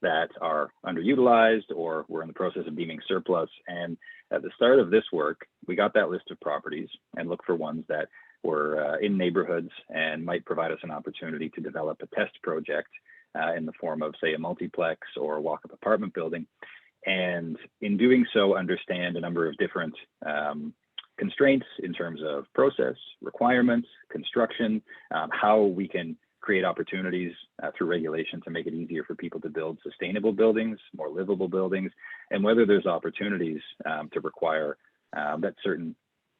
that are underutilized or we're in the process of deeming surplus. And at the start of this work, we got that list of properties and looked for ones that were in neighborhoods and might provide us an opportunity to develop a test project in the form of, say, a multiplex or a walk-up apartment building. And in doing so, understand a number of different constraints in terms of process, requirements, construction, how we can create opportunities through regulation to make it easier for people to build sustainable buildings, more livable buildings, and whether there's opportunities to require that certain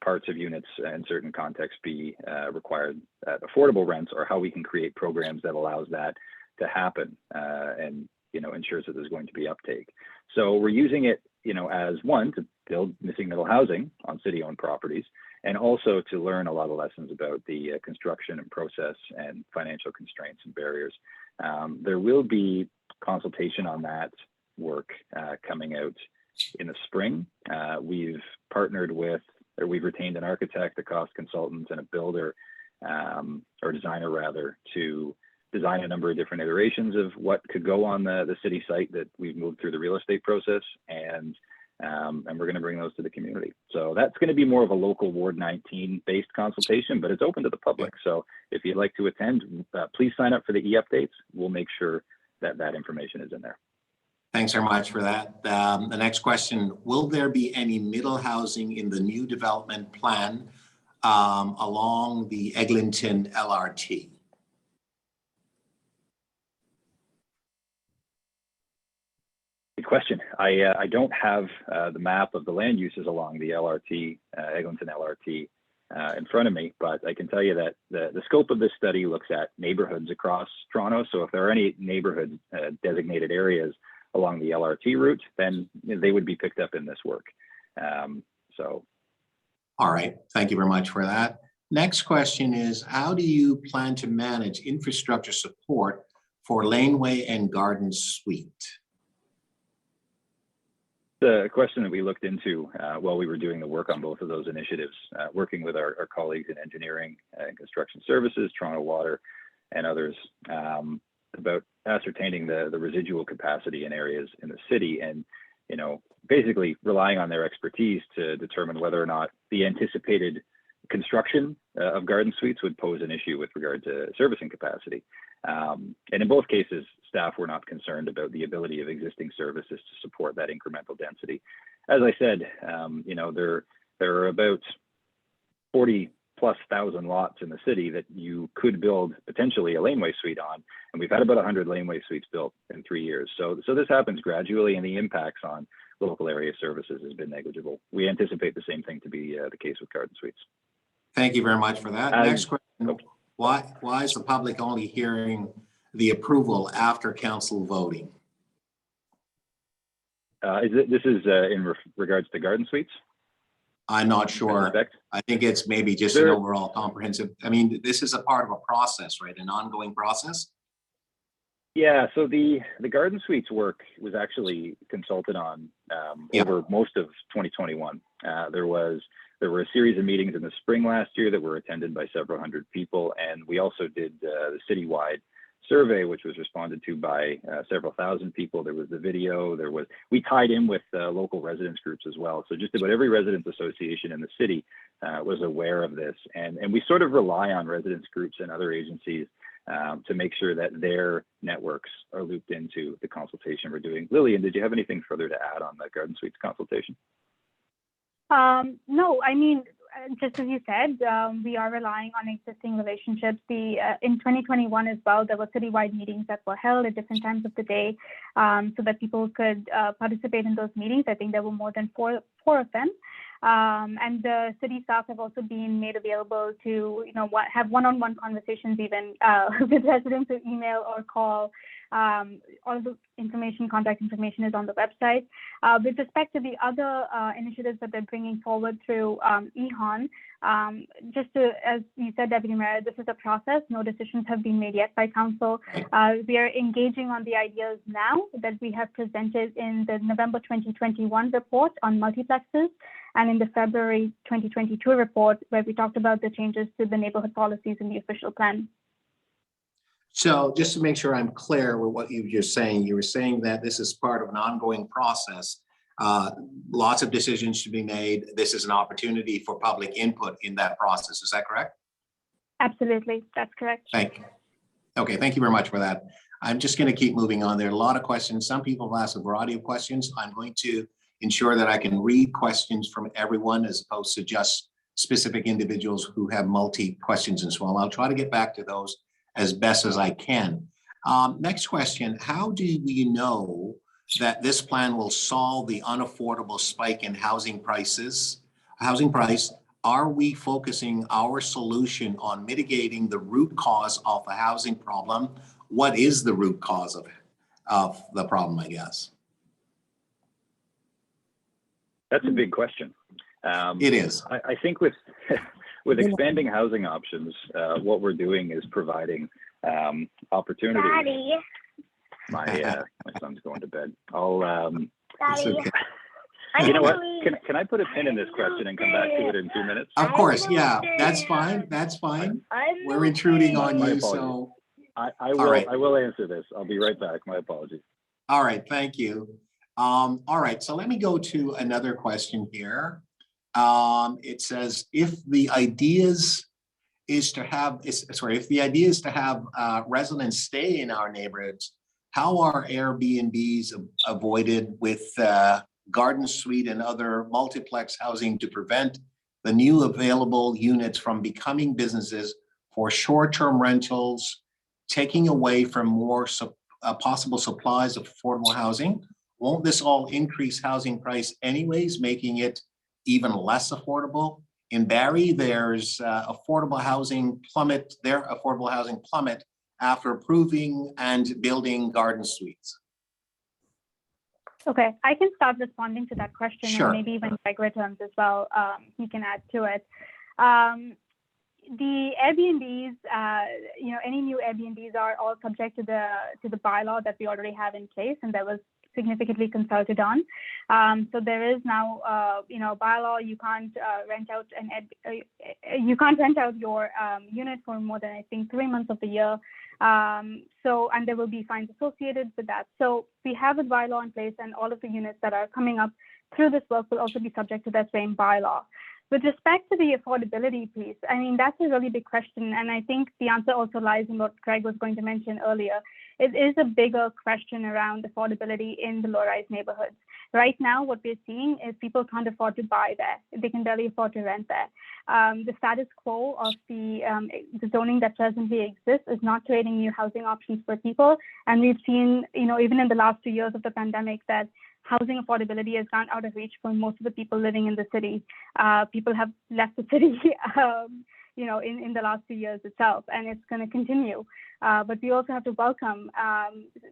parts of units in certain contexts be required at affordable rents, or how we can create programs that allows that to happen and ensures that there's going to be uptake. So we're using it as one, to build missing middle housing on city-owned properties, and also to learn a lot of lessons about the construction and process and financial constraints and barriers. There will be consultation on that work coming out in the spring. We've partnered with, or we've retained an architect, a cost consultant, and a builder, or designer rather, to design a number of different iterations of what could go on the city site that we've moved through the real estate process, and we're going to bring those to the community. So that's going to be more of a local Ward 19 based consultation, but it's open to the public. So if you'd like to attend, please sign up for the e-updates. We'll make sure that that information is in there. Thanks very much for that. The next question, will there be any middle housing in the new development plan along the Eglinton LRT? Good question. I don't have the map of the land uses along the LRT, Eglinton LRT, in front of me, but I can tell you that the scope of this study looks at neighborhoods across Toronto. So if there are any neighborhood designated areas along the LRT route, then they would be picked up in this work. All right, thank you very much for that. Next question is, how do you plan to manage infrastructure support for Laneway and Garden Suite? The question that we looked into while we were doing the work on both of those initiatives, working with our colleagues in engineering and construction services, Toronto Water, and others, about ascertaining the residual capacity in areas in the city, and basically relying on their expertise to determine whether or not the anticipated construction of garden suites would pose an issue with regard to servicing capacity. And in both cases, staff were not concerned about the ability of existing services to support that incremental density. As I said, there are about 40,000+ lots in the city that you could build potentially a laneway suite on, and we've had about 100 laneway suites built in 3 years. So this happens gradually, and the impacts on local area services has been negligible. We anticipate the same thing to be the case with garden suites. Thank you very much for that. Next question, why is the public only hearing the approval after council voting? This is in regards to garden suites? I'm not sure. I think it's maybe just an overall comprehensive. I mean, this is a part of a process, right? An ongoing process. Yeah. So the garden suites work was actually consulted on over most of 2021. There were a series of meetings in the spring last year that were attended by several hundred people, and we also did the citywide survey, which was responded to by several thousand people. There was the video. We tied in with local residents groups as well. So just about every residents association in the city was aware of this, and we sort of rely on residents groups and other agencies to make sure that their networks are looped into the consultation we're doing. Lillian, did you have anything further to add on the garden suites consultation? No, I mean, just as you said, we are relying on existing relationships. In 2021 as well, there were citywide meetings that were held at different times of the day, so that people could participate in those meetings. I think there were more than four of them. And the city staff have also been made available to, have one-on-one conversations even with residents through email or call. All the contact information is on the website. With respect to the other initiatives that they're bringing forward through EHON, as you said, Deputy Mayor, this is a process. No decisions have been made yet by council. We are engaging on the ideas now that we have presented in the November 2021 report on multiplexes and in the February 2022 report, where we talked about the changes to the neighborhood policies in the official plan. So just to make sure I'm clear with what you were just saying, you were saying that this is part of an ongoing process. Lots of decisions should be made. This is an opportunity for public input in that process. Is that correct? Absolutely, that's correct. Thank you. Okay, thank you very much for that. I'm just going to keep moving on. There are a lot of questions. Some people have asked a variety of questions. I'm going to ensure that I can read questions from everyone as opposed to just specific individuals who have multi questions as well. I'll try to get back to those as best as I can. Next question, how do we know that this plan will solve the unaffordable spike in housing price? Are we focusing our solution on mitigating the root cause of the housing problem? What is the root cause of the problem, I guess? That's a big question. It is. I think with with expanding housing options, what we're doing is providing opportunities. Daddy. My son's going to bed. I'll. Daddy. Okay. You know what? Can I put a pin in this question and come back to it in 2 minutes? Of course, yeah, that's fine. That's fine. We're intruding on My you, apologies. so. I will. right. I will answer this. I'll be right back. My apologies. All right, thank you. All right, so let me go to another question here. It says, if the idea is to have residents stay in our neighborhoods, how are Airbnbs avoided with garden suite and other multiplex housing to prevent the new available units from becoming businesses for short-term rentals, taking away from more possible supplies of affordable housing? Won't this all increase housing price anyways, making it even less affordable? In Barrie, there's affordable housing plummet after approving and building garden suites. Okay, I can start responding to that question. Sure. And maybe when Greg returns as well, he can add to it. The Airbnbs, any new Airbnbs are all subject to the bylaw that we already have in place, and that was significantly consulted on. So there is now, bylaw. You can't rent out your unit for more than, I think, 3 months of the year. And there will be fines associated with that. So we have a bylaw in place, and all of the units that are coming up through this work will also be subject to that same bylaw. With respect to the affordability piece, I mean, that's a really big question. And I think the answer also lies in what Greg was going to mention earlier. It is a bigger question around affordability in the low-rise neighborhoods. Right now, what we're seeing is people can't afford to buy there. They can barely afford to rent there. The status quo of the zoning that presently exists is not creating new housing options for people. And we've seen, even in the last 2 years of the pandemic, that housing affordability has gone out of reach for most of the people living in the city. People have left the city, in the last 2 years itself, and it's going to continue. But we also have to welcome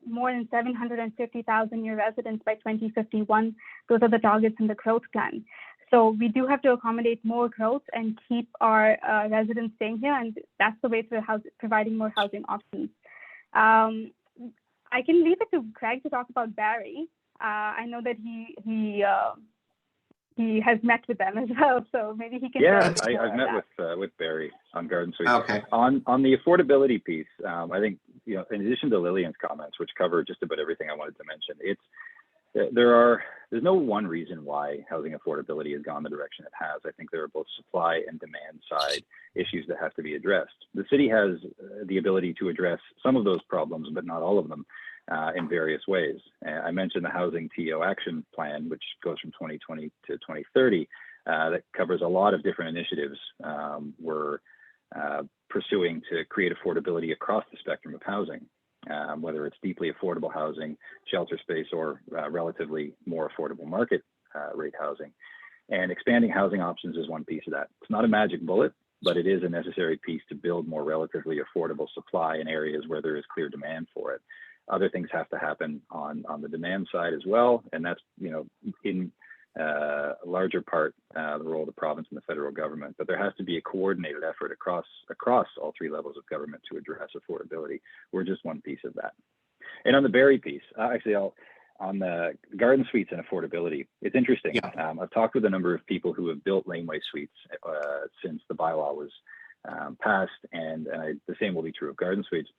more than 750,000 new residents by 2051. Those are the targets in the growth plan. So we do have to accommodate more growth and keep our residents staying here, and that's the way to providing more housing options. I can leave it to Greg to talk about Barrie. I know that he has met with them as well, so maybe he can. Yeah, I've met with Barrie on Garden Suite. Okay. On the affordability piece, I think in addition to Lillian's comments, which cover just about everything I wanted to mention, there's no one reason why housing affordability has gone the direction it has. I think there are both supply and demand side issues that have to be addressed. The city has the ability to address some of those problems, but not all of them. In various ways. I mentioned the Housing TO Action Plan, which goes from 2020 to 2030. that covers a lot of different initiatives we're pursuing to create affordability across the spectrum of housing, whether it's deeply affordable housing, shelter space, or relatively more affordable market rate housing. And expanding housing options is one piece of that. It's not a magic bullet, but it is a necessary piece to build more relatively affordable supply in areas where there is clear demand for it. Other things have to happen on the demand side as well, and that's, you know, in a larger part the role of the province and the federal government. But there has to be a coordinated effort across all three levels of government to address affordability. We're just one piece of that. And on the Barrie piece, actually, on the garden suites and affordability, it's interesting. Yeah. I've talked with a number of people who have built laneway suites since the bylaw was passed, and the same will be true of garden suites.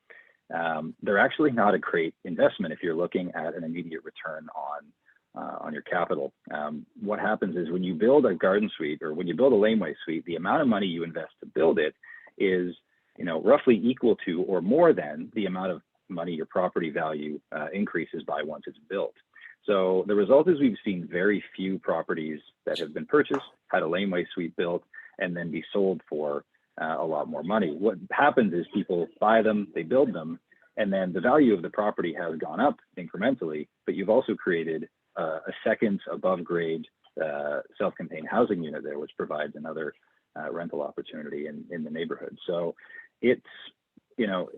They're actually not a great investment if you're looking at an immediate return on your capital. What happens is when you build a garden suite or when you build a laneway suite, the amount of money you invest to build it is, you know, roughly equal to or more than the amount of money your property value increases by once it's built. So the result is we've seen very few properties that have been purchased, had a laneway suite built, and then be sold for a lot more money. What happens is people buy them, they build them, and then the value of the property has gone up incrementally, but you've also created a second above grade self-contained housing unit there, which provides another rental opportunity in the neighborhood. So it's, you know,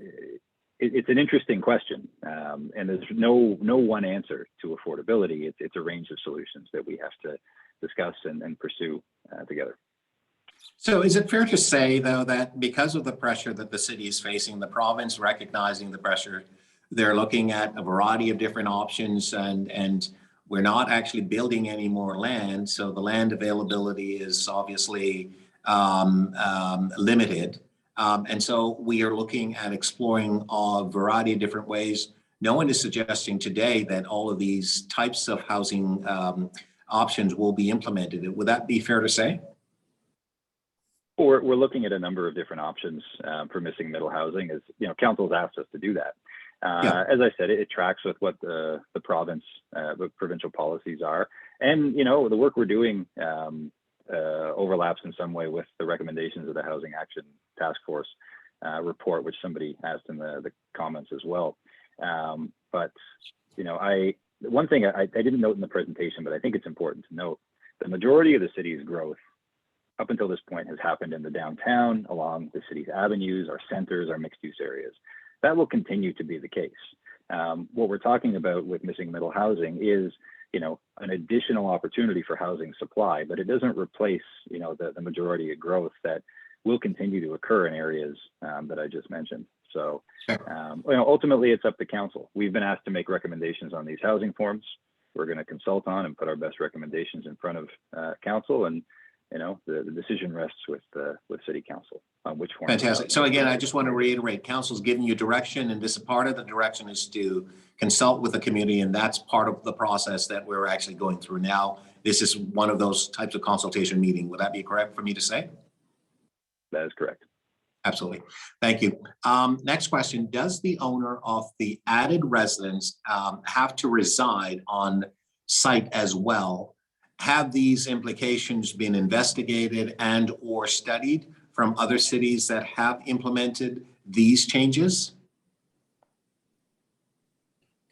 it's an interesting question, and there's no one answer to affordability. It's a range of solutions that we have to discuss and pursue together. So is it fair to say, though, that because of the pressure that the city is facing, the province recognizing the pressure, they're looking at a variety of different options, and we're not actually building any more land, so the land availability is obviously limited. And so we are looking at exploring a variety of different ways. No one is suggesting today that all of these types of housing options will be implemented. Would that be fair to say? We're looking at a number of different options for missing middle housing. As you know, council's asked us to do that. As I said, it tracks with what the province, the provincial policies are, and you know, the work we're doing overlaps in some way with the recommendations of the Housing Action Task Force report, which somebody asked in the comments as well. But you know, one thing I didn't note in the presentation, but I think it's important to note: the majority of the city's growth up until this point has happened in the downtown, along the city's avenues, our centers, our mixed-use areas. That will continue to be the case. What we're talking about with missing middle housing is, you know, an additional opportunity for housing supply, but it doesn't replace, you know, the majority of growth that will continue to occur in areas that I just mentioned. So, you know, ultimately, it's up to council. We've been asked to make recommendations on these housing forms. We're going to consult on and put our best recommendations in front of council, and you know, the decision rests with city council on which form. Fantastic. So again, I just want to reiterate, council's giving you direction, and this part of the direction is to consult with the community, and that's part of the process that we're actually going through now. This is one of those types of consultation meeting. Would that be correct for me to say? That is correct. Absolutely. Thank you. Next question. Does the owner of the added residence have to reside on site as well? Have these implications been investigated and or studied from other cities that have implemented these changes?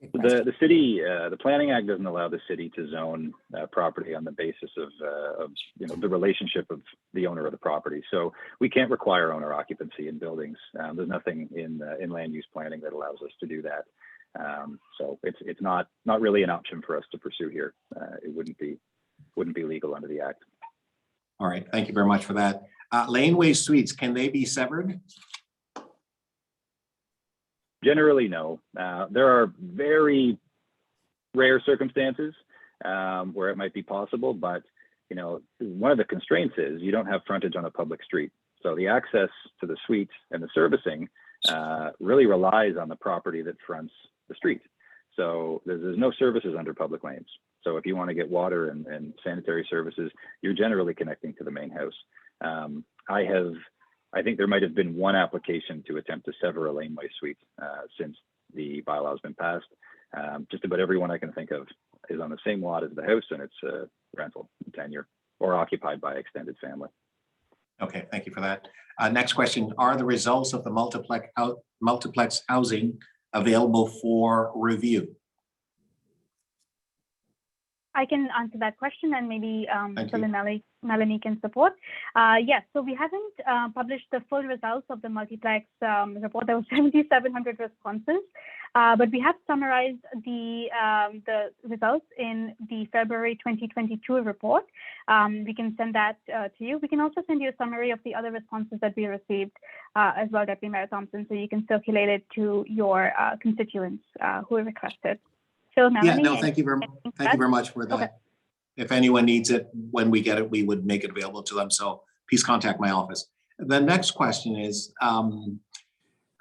The city, the Planning Act doesn't allow the city to zone property on the basis of you know, the relationship of the owner of the property. So we can't require owner occupancy in buildings. There's nothing in land use planning that allows us to do that. So it's not really an option for us to pursue here. It wouldn't be legal under the Act. All right, thank you very much for that. Laneway suites, can they be severed? Generally, no. There are very rare circumstances where it might be possible, but you know, one of the constraints is you don't have frontage on a public street. So the access to the suite and the servicing really relies on the property that fronts the street. So there's no services under public lanes. So if you want to get water and sanitary services, you're generally connecting to the main house. I think there might have been one application to attempt to sever a laneway suite since the bylaw has been passed. Just about everyone I can think of is on the same lot as the house, and it's a rental tenure. or occupied by extended family. Okay, thank you for that. Next question, are the results of the multiplex housing available for review? I can answer that question, and maybe Thank Phil you. and Melanie can support. Yes, so we haven't published the full results of the multiplex report. There were 7,700 responses, but we have summarized the results in the February 2022 report. We can send that to you. We can also send you a summary of the other responses that we received as well, Deputy Mayor Thompson, so you can circulate it to your constituents who requested. Phil, Yeah, Melanie, no, thank you very much for that. Okay. If anyone needs it, when we get it, we would make it available to them. So please contact my office. The next question is,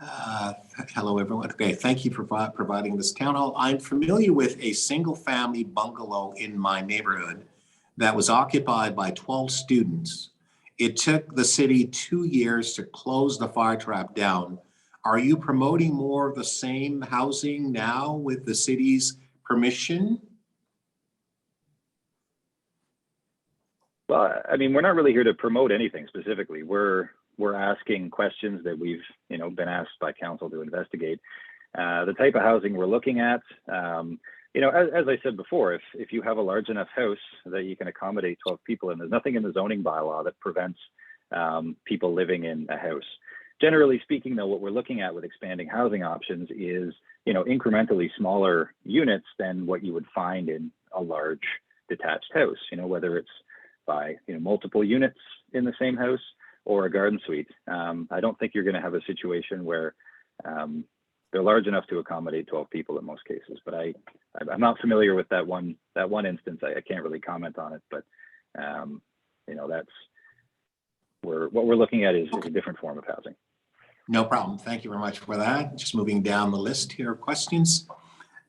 hello, everyone. Okay, thank you for providing this town hall. I'm familiar with a single family bungalow in my neighborhood that was occupied by 12 students. It took the city 2 years to close the fire trap down. Are you promoting more of the same housing now with the city's permission? Well, I mean, we're not really here to promote anything specifically. We're asking questions that we've, been asked by council to investigate. The type of housing we're looking at, as I said before, if you have a large enough house that you can accommodate 12 people, and there's nothing in the zoning bylaw that prevents people living in a house. Generally speaking, though, what we're looking at with expanding housing options is, incrementally smaller units than what you would find in a large detached house, whether it's by, multiple units in the same house or a garden suite. I don't think you're going to have a situation where they're large enough to accommodate 12 people in most cases, but I'm not familiar with that one instance. I can't really comment on it, but what we're looking at is a different form of housing. No problem. Thank you very much for that. Just moving down the list here of questions.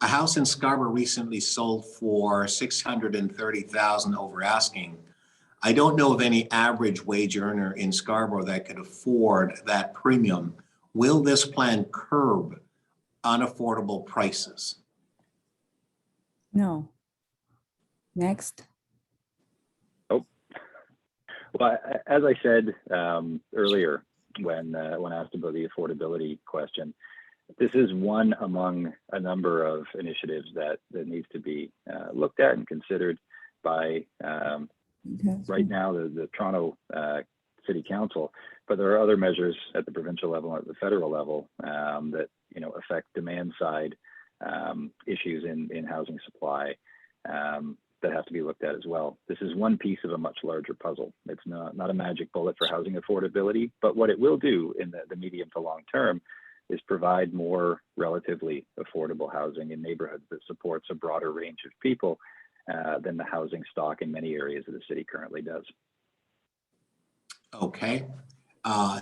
A house in Scarborough recently sold for $630,000 over asking. I don't know of any average wage earner in Scarborough that could afford that premium. Will this plan curb unaffordable prices? No. Next. Oh, well, as I said earlier, when asked about the affordability question, this is one among a number of initiatives that needs to be looked at and considered by right now the Toronto City Council, but there are other measures at the provincial level and at the federal level that affect demand side issues in housing supply that have to be looked at as well. This is one piece of a much larger puzzle. It's not a magic bullet for housing affordability, but what it will do in the medium to long term is provide more relatively affordable housing in neighborhoods that supports a broader range of people than the housing stock in many areas of the city currently does. Okay.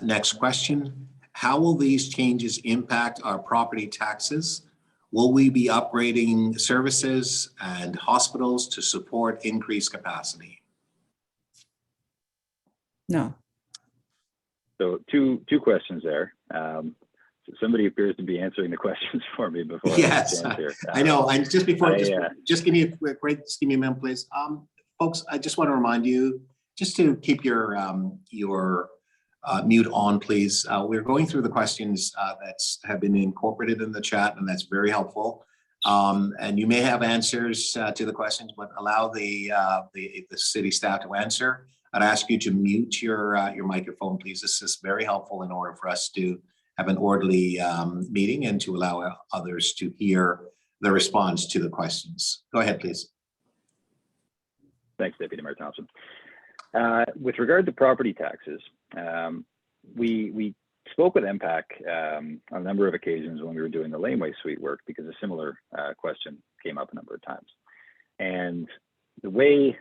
Next question. How will these changes impact our property taxes? Will we be upgrading services and hospitals to support increased capacity? No. So two questions there. So somebody appears to be answering the questions for me before. Yes, I know. And just before, just give me a quick break. Just give me a minute, please. Folks, I just want to remind you just to keep your mute on, please. We're going through the questions that have been incorporated in the chat, and that's very helpful. And you may have answers to the questions, but allow the city staff to answer. I'd ask you to mute your microphone, please. This is very helpful in order for us to have an orderly meeting and to allow others to hear the response to the questions. Go ahead, please. Thanks, Deputy Mayor Thompson. With regard to property taxes, we spoke with MPAC on a number of occasions when we were doing the laneway suite work because a similar question came up a number of times. And the way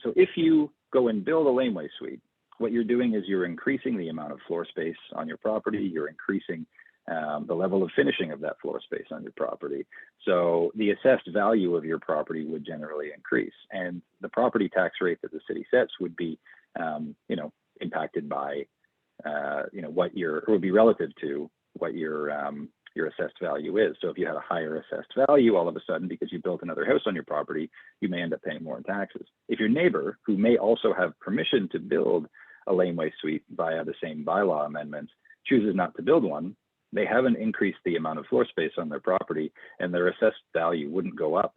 so if you go and build a laneway suite, what you're doing is you're increasing the amount of floor space on your property, you're increasing the level of finishing of that floor space on your property. So the assessed value of your property would generally increase. And the property tax rate that the city sets would be, impacted by, what would be relative to what your your assessed value is. So if you had a higher assessed value all of a sudden because you built another house on your property, you may end up paying more in taxes. If your neighbor, who may also have permission to build a laneway suite via the same bylaw amendment, chooses not to build one, they haven't increased the amount of floor space on their property, and their assessed value wouldn't go up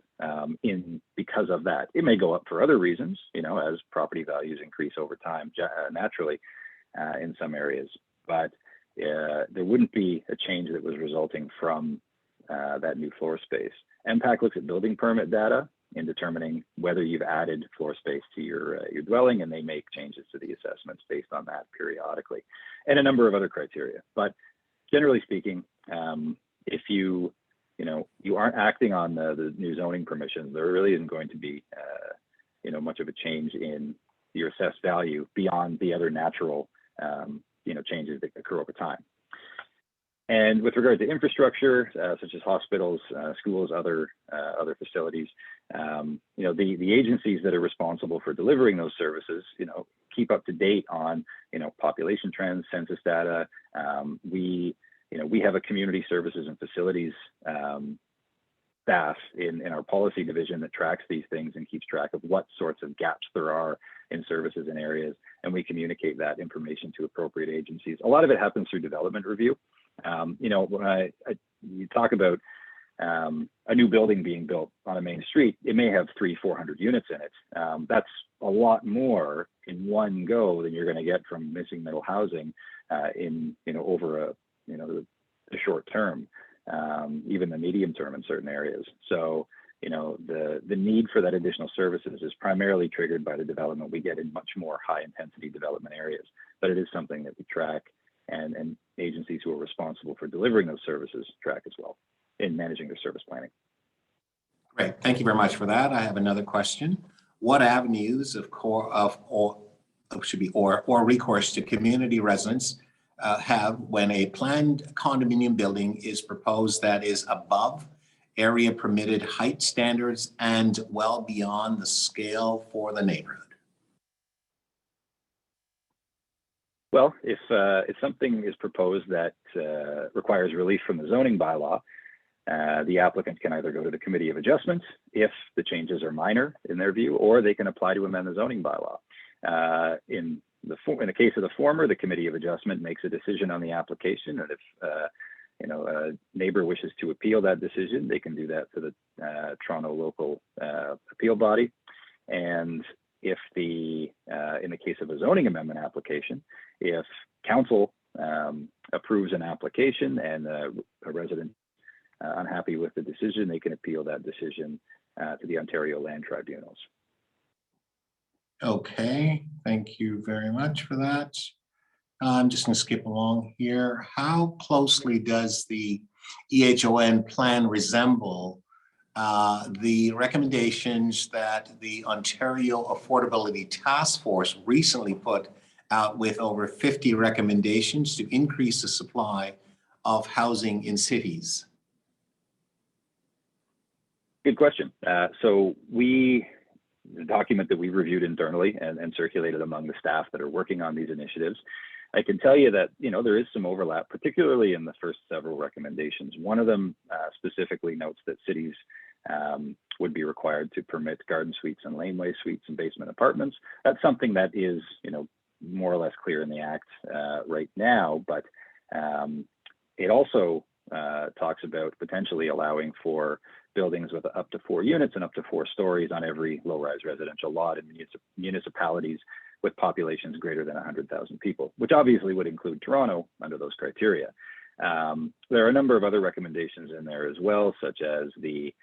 because of that. It may go up for other reasons, as property values increase over time naturally in some areas, but there wouldn't be a change that was resulting from that new floor space. MPAC looks at building permit data in determining whether you've added floor space to your dwelling, and they make changes to the assessments based on that periodically, and a number of other criteria. But generally speaking, if you aren't acting on the new zoning permissions, there really isn't going to be much of a change in your assessed value beyond the other natural changes that occur over time. And with regard to infrastructure, such as hospitals, schools, other facilities, the agencies that are responsible for delivering those services, keep up to date on, population trends, census data. We have a community services and facilities staff in our policy division that tracks these things and keeps track of what sorts of gaps there are in services and areas, and we communicate that information to appropriate agencies. A lot of it happens through development review. When you talk about a new building being built on a main street, it may have 300-400 units in it. That's a lot more in one go than you're going to get from missing middle housing over the short term, even the medium term in certain areas. So the need for that additional services is primarily triggered by the development we get in much more high intensity development areas, but it is something that we track, and agencies who are responsible for delivering those services track as well in managing their service planning. Great, thank you very much for that. I have another question. What avenues or recourse to community residents have when a planned condominium building is proposed that is above area permitted height standards and well beyond the scale for the neighborhood? Well, if something is proposed that requires relief from the zoning bylaw, the applicant can either go to the Committee of Adjustments if the changes are minor in their view, or they can apply to amend the zoning bylaw. In the case of the former, the Committee of Adjustment makes a decision on the application, and if a neighbor wishes to appeal that decision, they can do that to the Toronto local appeal body. And if in the case of a zoning amendment application, if council approves an application and a resident unhappy with the decision, they can appeal that decision to the Ontario Land Tribunals. Okay, thank you very much for that. I'm just going to skip along here. How closely does the EHON plan resemble the recommendations that the Ontario Affordability Task Force recently put out with over 50 recommendations to increase the supply of housing in cities? Good question. So the document that we reviewed internally and circulated among the staff that are working on these initiatives, I can tell you that there is some overlap, particularly in the first several recommendations. One of them specifically notes that cities would be required to permit garden suites and laneway suites and basement apartments. That's something that is more or less clear in the Act right now, but it also talks about potentially allowing for buildings with up to 4 units and up to 4 stories on every low-rise residential lot in municipalities with populations greater than 100,000 people, which obviously would include Toronto under those criteria. There are a number of other recommendations in there as well, such as the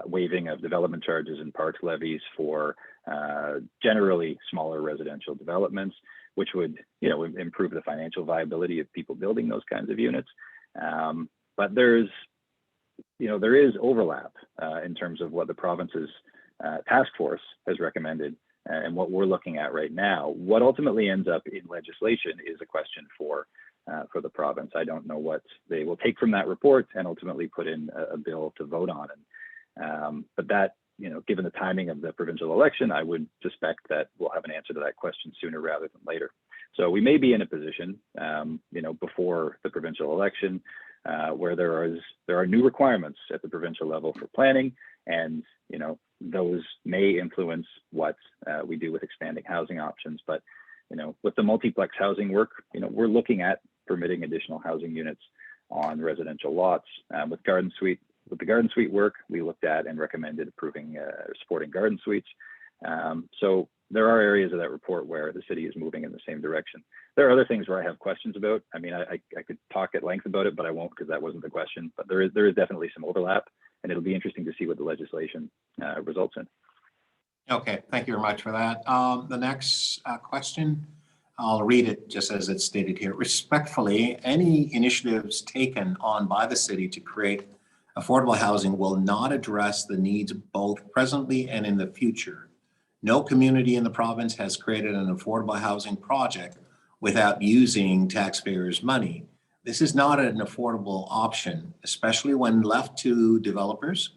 waiving of development charges and parks levies for generally smaller residential developments, which would improve the financial viability of people building those kinds of units. But there is overlap in terms of what the province's task force has recommended and what we're looking at right now. What ultimately ends up in legislation is a question for the province. I don't know what they will take from that report and ultimately put in a bill to vote on. But that, given the timing of the provincial election, I would suspect that we'll have an answer to that question sooner rather than later. So we may be in a position, before the provincial election where there are new requirements at the provincial level for planning, and those may influence what we do with expanding housing options. But with the multiplex housing work, we're looking at permitting additional housing units on residential lots. With the garden suite work, we looked at and recommended approving supporting garden suites. So there are areas of that report where the city is moving in the same direction. There are other things where I have questions about. I mean, I could talk at length about it, but I won't, because that wasn't the question. But there is definitely some overlap, and it'll be interesting to see what the legislation results in. Okay, thank you very much for that. The next question, I'll read it just as it's stated here. Respectfully, any initiatives taken on by the city to create affordable housing will not address the needs both presently and in the future. No community in the province has created an affordable housing project without using taxpayers' money. This is not an affordable option, especially when left to developers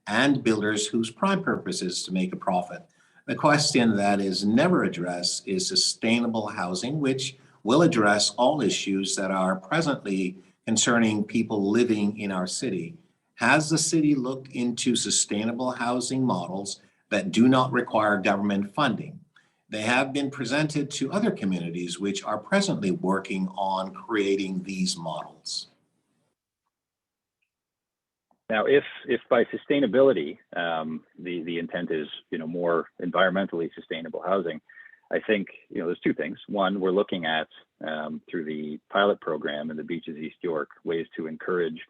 and builders whose prime purpose is to make a profit. The question that is never addressed is sustainable housing, which will address all issues that are presently concerning people living in our city. Has the city looked into sustainable housing models that do not require government funding? They have been presented to other communities which are presently working on creating these models. Now, if by sustainability, the intent is, more environmentally sustainable housing, I think, there's two things. One, we're looking at, through the pilot program in the Beaches East York, ways to encourage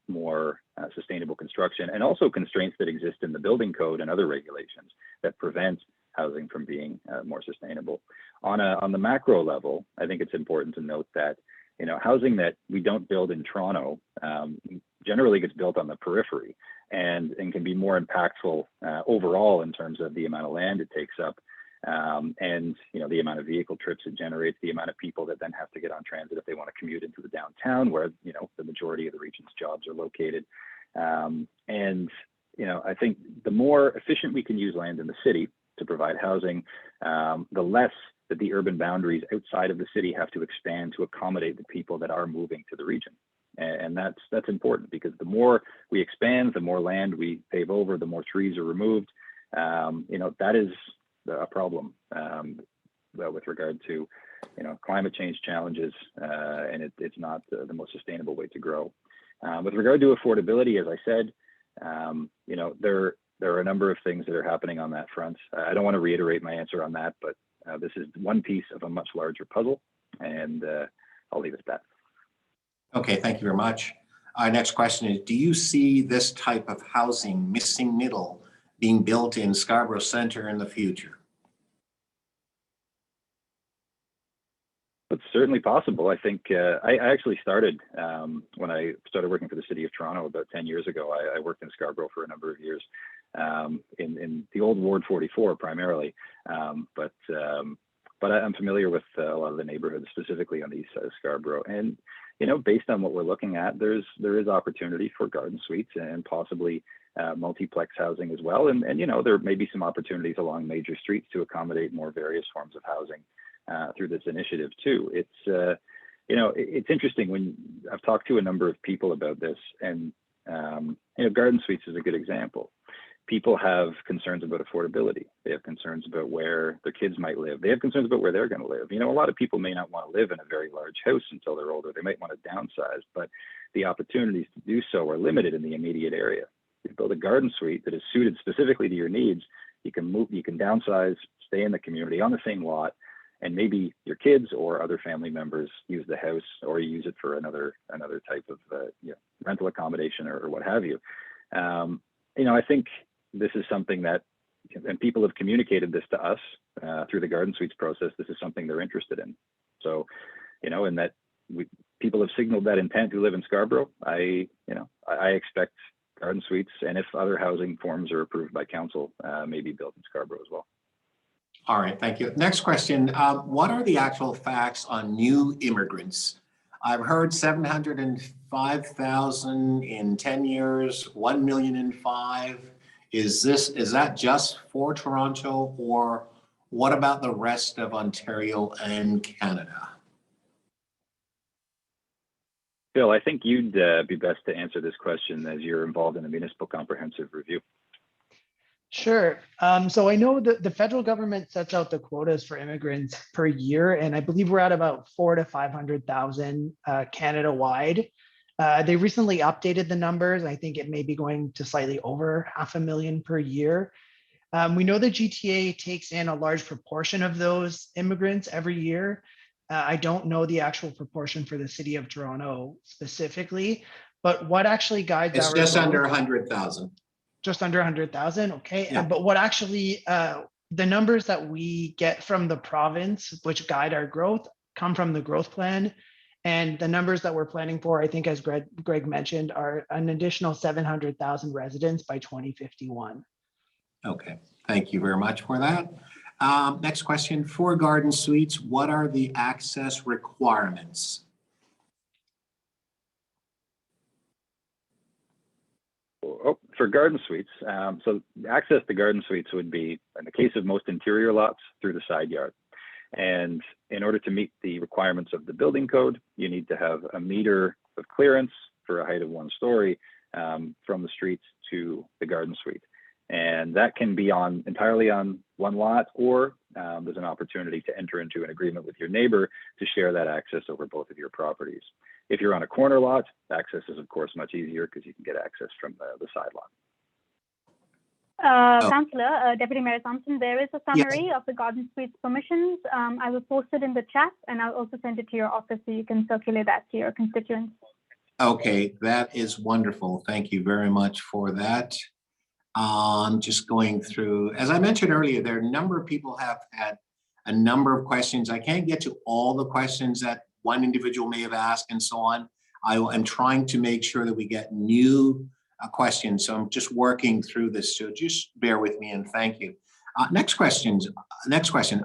more sustainable construction, and also constraints that exist in the building code and other regulations that prevent housing from being more sustainable. On the macro level, I think it's important to note that, housing that we don't build in Toronto generally gets built on the periphery and can be more impactful overall in terms of the amount of land it takes up, and the amount of vehicle trips it generates, the amount of people that then have to get on transit if they want to commute into the downtown where the majority of the region's jobs are located. I think the more efficient we can use land in the city to provide housing, the less that the urban boundaries outside of the city have to expand to accommodate the people that are moving to the region. And that's important, because the more we expand, the more land we pave over, the more trees are removed. That is a problem with regard to climate change challenges, and it's not the most sustainable way to grow. With regard to affordability, as I said, there are a number of things that are happening on that front. I don't want to reiterate my answer on that, but this is one piece of a much larger puzzle, and I'll leave it at that. Okay, thank you very much. Our next question is, do you see this type of housing, missing middle, being built in Scarborough Centre in the future? It's certainly possible. I think I actually started when I started working for the City of Toronto about 10 years ago. I worked in Scarborough for a number of years in the old Ward 44 primarily, but I'm familiar with a lot of the neighborhoods, specifically on the east side of Scarborough. And based on what we're looking at, there is opportunity for garden suites and possibly multiplex housing as well. And there may be some opportunities along major streets to accommodate more various forms of housing through this initiative too. It's interesting when I've talked to a number of people about this, and garden suites is a good example. People have concerns about affordability. They have concerns about where their kids might live. They have concerns about where they're going to live. A lot of people may not want to live in a very large house until they're older. They might want to downsize, but the opportunities to do so are limited in the immediate area. You build a garden suite that is suited specifically to your needs. You can move, you can downsize, stay in the community on the same lot, and maybe your kids or other family members use the house, or you use it for another type of rental accommodation or what have you. I think this is something that, and people have communicated this to us through the garden suites process. This is something they're interested in. So, and that people have signaled that intent who live in Scarborough. I expect garden suites, and if other housing forms are approved by council, may be built in Scarborough as well. All right, thank you. Next question. What are the actual facts on new immigrants? I've heard 705,000 in 10 years, 1 million in 5. Is that just for Toronto, or what about the rest of Ontario and Canada? Phil, I think you'd be best to answer this question as you're involved in the municipal comprehensive review. Sure. So I know that the federal government sets out the quotas for immigrants per year, and I believe we're at about 400,000 to 500,000 Canada-wide. They recently updated the numbers. I think it may be going to slightly over 500,000 per year. We know the GTA takes in a large proportion of those immigrants every year. I don't know the actual proportion for the city of Toronto specifically, but what actually guides It's our just growth- under 100,000. Just under 100,000, okay. Yeah. But what actually, the numbers that we get from the province, which guide our growth, come from the growth plan. And the numbers that we're planning for, I think as Greg mentioned, are an additional 700,000 residents by 2051. Okay, thank you very much for that. Next question, for Garden Suites, what are the access requirements? Oh, for garden suites, so access to garden suites would be, in the case of most interior lots, through the side yard. And in order to meet the requirements of the building code, you need to have a meter of clearance for a height of 1 story from the streets to the garden suite. And that can be entirely on one lot, or there's an opportunity to enter into an agreement with your neighbor to share that access over both of your properties. If you're on a corner lot, access is of course much easier because you can get access from the side lot. Councillor, Deputy Mayor Thompson, there is a summary of the Garden Suites permissions. I will post it in the chat, and I'll also send it to your office so you can circulate that to your constituents. Okay, that is wonderful. Thank you very much for that. Just going through, as I mentioned earlier, there are a number of people have had a number of questions. I can't get to all the questions that one individual may have asked and so on. I am trying to make sure that we get new questions. So I'm just working through this. So just bear with me and thank you. Next question.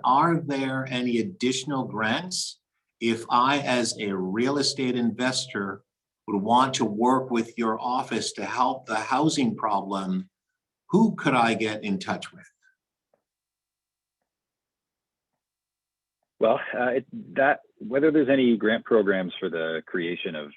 Are there any additional grants if I, as a real estate investor, would want to work with your office to help the housing problem? Who could I get in touch with? Well, whether there's any grant programs for the creation of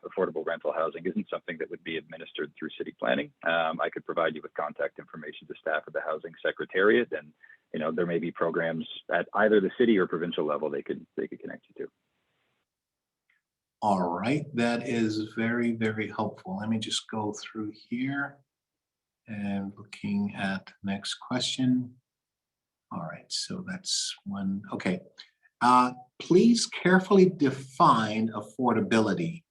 affordable rental housing isn't something that would be administered through city planning. I could provide you with contact information to staff at the Housing Secretariat, and there may be programs at either the city or provincial level they could connect you to. All right, that is very, very helpful. Let me just go through here and looking at next question. All right, so that's one. Okay. Please carefully define affordability,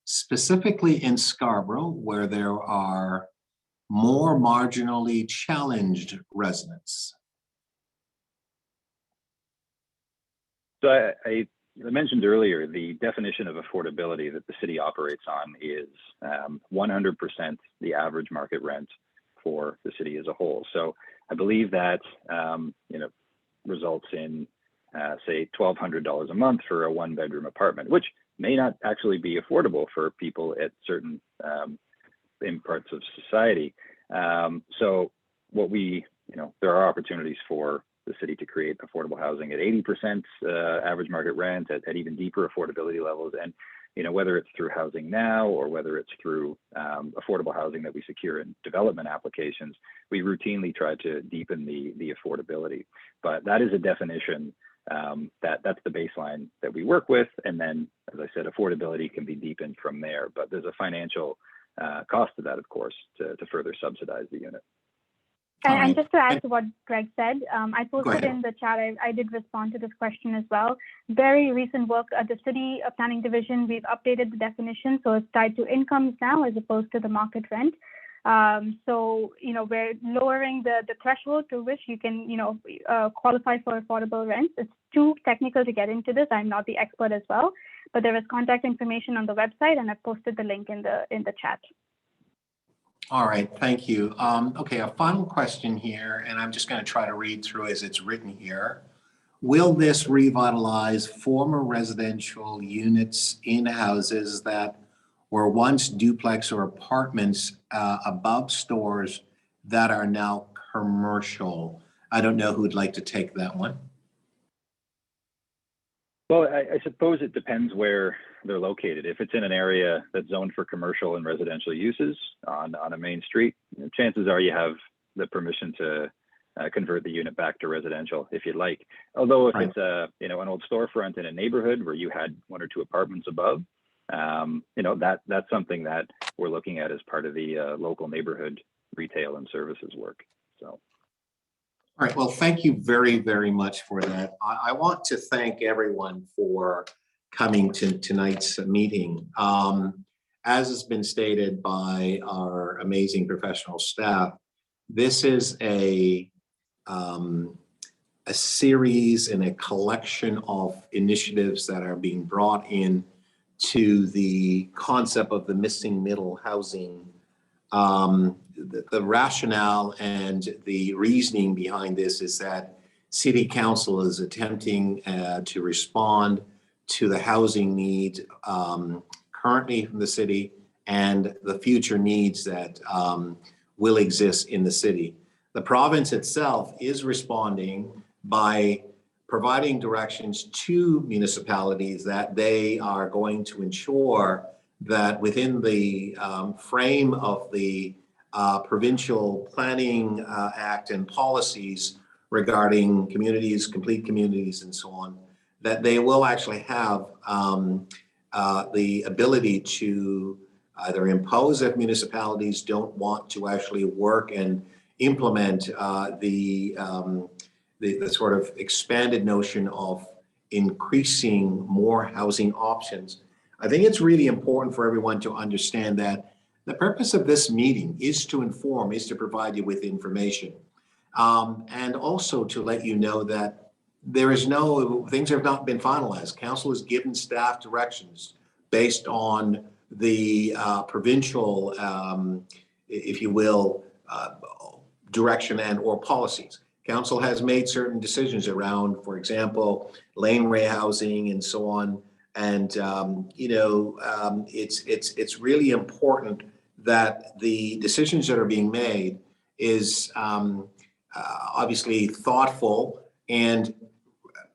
specifically in Scarborough, where there are more marginally challenged residents. So I mentioned earlier, the definition of affordability that the city operates on is 100% the average market rent for the city as a whole. So I believe that results in say $1,200 a month for a 1-bedroom apartment, which may not actually be affordable for people at certain in parts of society. So what there are opportunities for the city to create affordable housing at 80% average market rent, at even deeper affordability levels. And whether it's through Housing Now or whether it's through affordable housing that we secure in development applications, we routinely try to deepen the affordability. But that is a definition that's the baseline that we work with. And then, as I said, affordability can be deepened from there. But there's a financial cost to that, of course, to further subsidize the unit. And just to add to what Greg said, I posted in the chat, I did respond to this question as well. Very recent work at the City Planning Division, we've updated the definition, so it's tied to incomes now as opposed to the market rent. So, we're lowering the threshold to which you can, qualify for affordable rents. It's too technical to get into this. I'm not the expert as well, but there is contact information on the website, and I posted the link in the chat. All right, thank you. Okay, a final question here, and I'm just going to try to read through as it's written here. Will this revitalize former residential units in houses that were once duplex or apartments above stores that are now commercial? I don't know who'd like to take that one. Well, I suppose it depends where they're located. If it's in an area that's zoned for commercial and residential uses on a main street, chances are you have the permission to convert the unit back to residential if you'd like. Although if Right. it's an old storefront in a neighborhood where you had 1 or 2 apartments above, that's something that we're looking at as part of the local neighborhood retail and services work. So. All right, well, thank you very, very much for that. I want to thank everyone for coming to tonight's meeting. As has been stated by our amazing professional staff, this is a series and a collection of initiatives that are being brought in to the concept of the missing middle housing. The rationale and the reasoning behind this is that City Council is attempting to respond to the housing needs currently from the city and the future needs that will exist in the city. The province itself is responding by providing directions to municipalities that they are going to ensure that within the frame of the Provincial Planning Act and policies regarding communities, complete communities, and so on, that they will actually have the ability to either impose if municipalities don't want to actually work and implement the sort of expanded notion of increasing more housing options. I think it's really important for everyone to understand that the purpose of this meeting is to inform, is to provide you with information. And also to let you know that things have not been finalized. Council has given staff directions based on the provincial, if you will, direction and or policies. Council has made certain decisions around, for example, laneway housing and so on. And it's really important that the decisions that are being made is obviously thoughtful and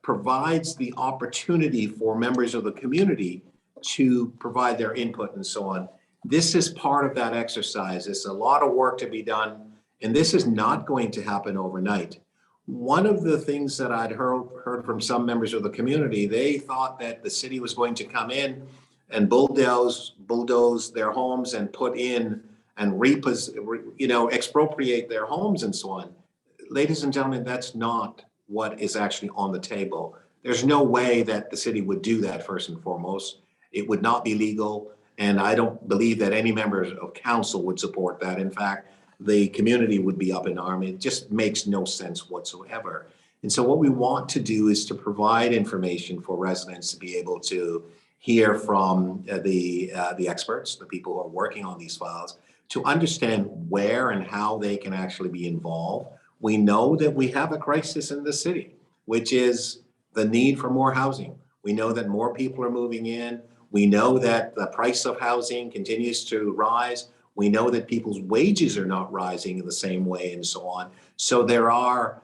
provides the opportunity for members of the community to provide their input and so on. This is part of that exercise. It's a lot of work to be done, and this is not going to happen overnight. One of the things that I'd heard from some members of the community, they thought that the city was going to come in and bulldoze their homes and put in and expropriate their homes and so on. Ladies and gentlemen, that's not what is actually on the table. There's no way that the city would do that, first and foremost. It would not be legal, and I don't believe that any members of council would support that. In fact, the community would be up in arms. It just makes no sense whatsoever. And so what we want to do is to provide information for residents to be able to hear from the experts, the people who are working on these files, to understand where and how they can actually be involved. We know that we have a crisis in the city, which is the need for more housing. We know that more people are moving in. We know that the price of housing continues to rise. We know that people's wages are not rising in the same way and so on. So there are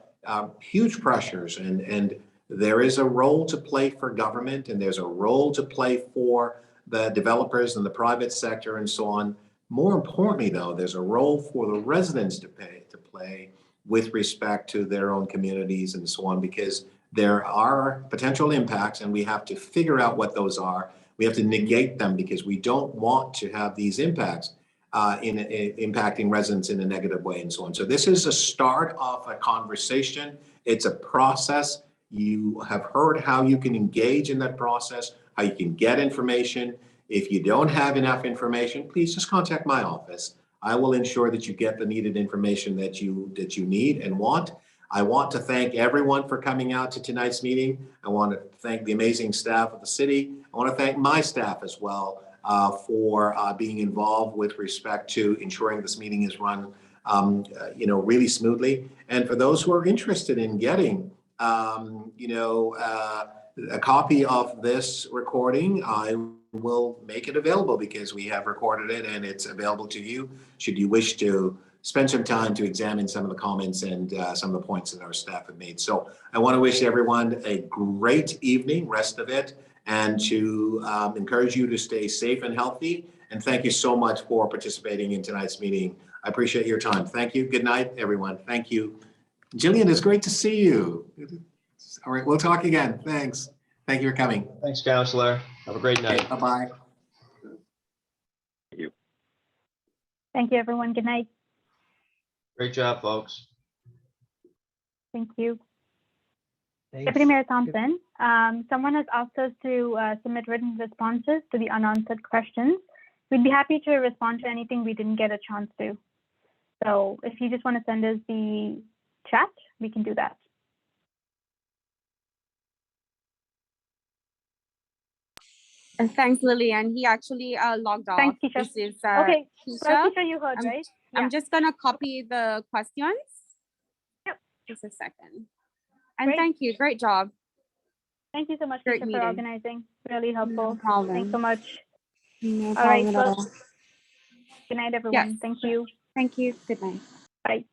huge pressures, and there is a role to play for government, and there's a role to play for the developers and the private sector and so on. More importantly, though, there's a role for the residents to play with respect to their own communities and so on, because there are potential impacts and we have to figure out what those are. We have to negate them because we don't want to have these impacts impacting residents in a negative way and so on. So this is a start of a conversation. It's a process. You have heard how you can engage in that process, how you can get information. If you don't have enough information, please just contact my office. I will ensure that you get the needed information that you need and want. I want to thank everyone for coming out to tonight's meeting. I want to thank the amazing staff of the city. I want to thank my staff as well for being involved with respect to ensuring this meeting is run really smoothly. And for those who are interested in getting a copy of this recording, I will make it available because we have recorded it and it's available to you should you wish to spend some time to examine some of the comments and some of the points that our staff have made. So I want to wish everyone a great evening, rest of it, and to encourage you to stay safe and healthy. And thank you so much for participating in tonight's meeting. I appreciate your time. Thank you. Good night, everyone. Thank you. Jillian, it's great to see you. All right, we'll talk again. Thanks. Thank you for coming. Thanks, Counselor. Have a great night. Okay, bye-bye. Thank you. Thank you, everyone. Good night. Great job, folks. Thank you. Thanks. Deputy Mayor Thompson, someone has asked us to submit written responses to the unanswered questions. We'd be happy to respond to anything we didn't get a chance to. So if you just want to send us the chat, we can do that. And thanks, Lillian. He actually logged off. Thanks, Keisha. This is Okay, Keisha. well, Keisha, you heard, I'm- right? Yeah. I'm just gonna copy the questions. Yep. Just a second. And Great. thank you. Great job. Thank you so much, Great Keisha, meeting. for organizing. Really helpful. No problem. Thanks so much. No All right, problem at well, all. good night, everyone. Thank you. Thank you. Good night. Bye.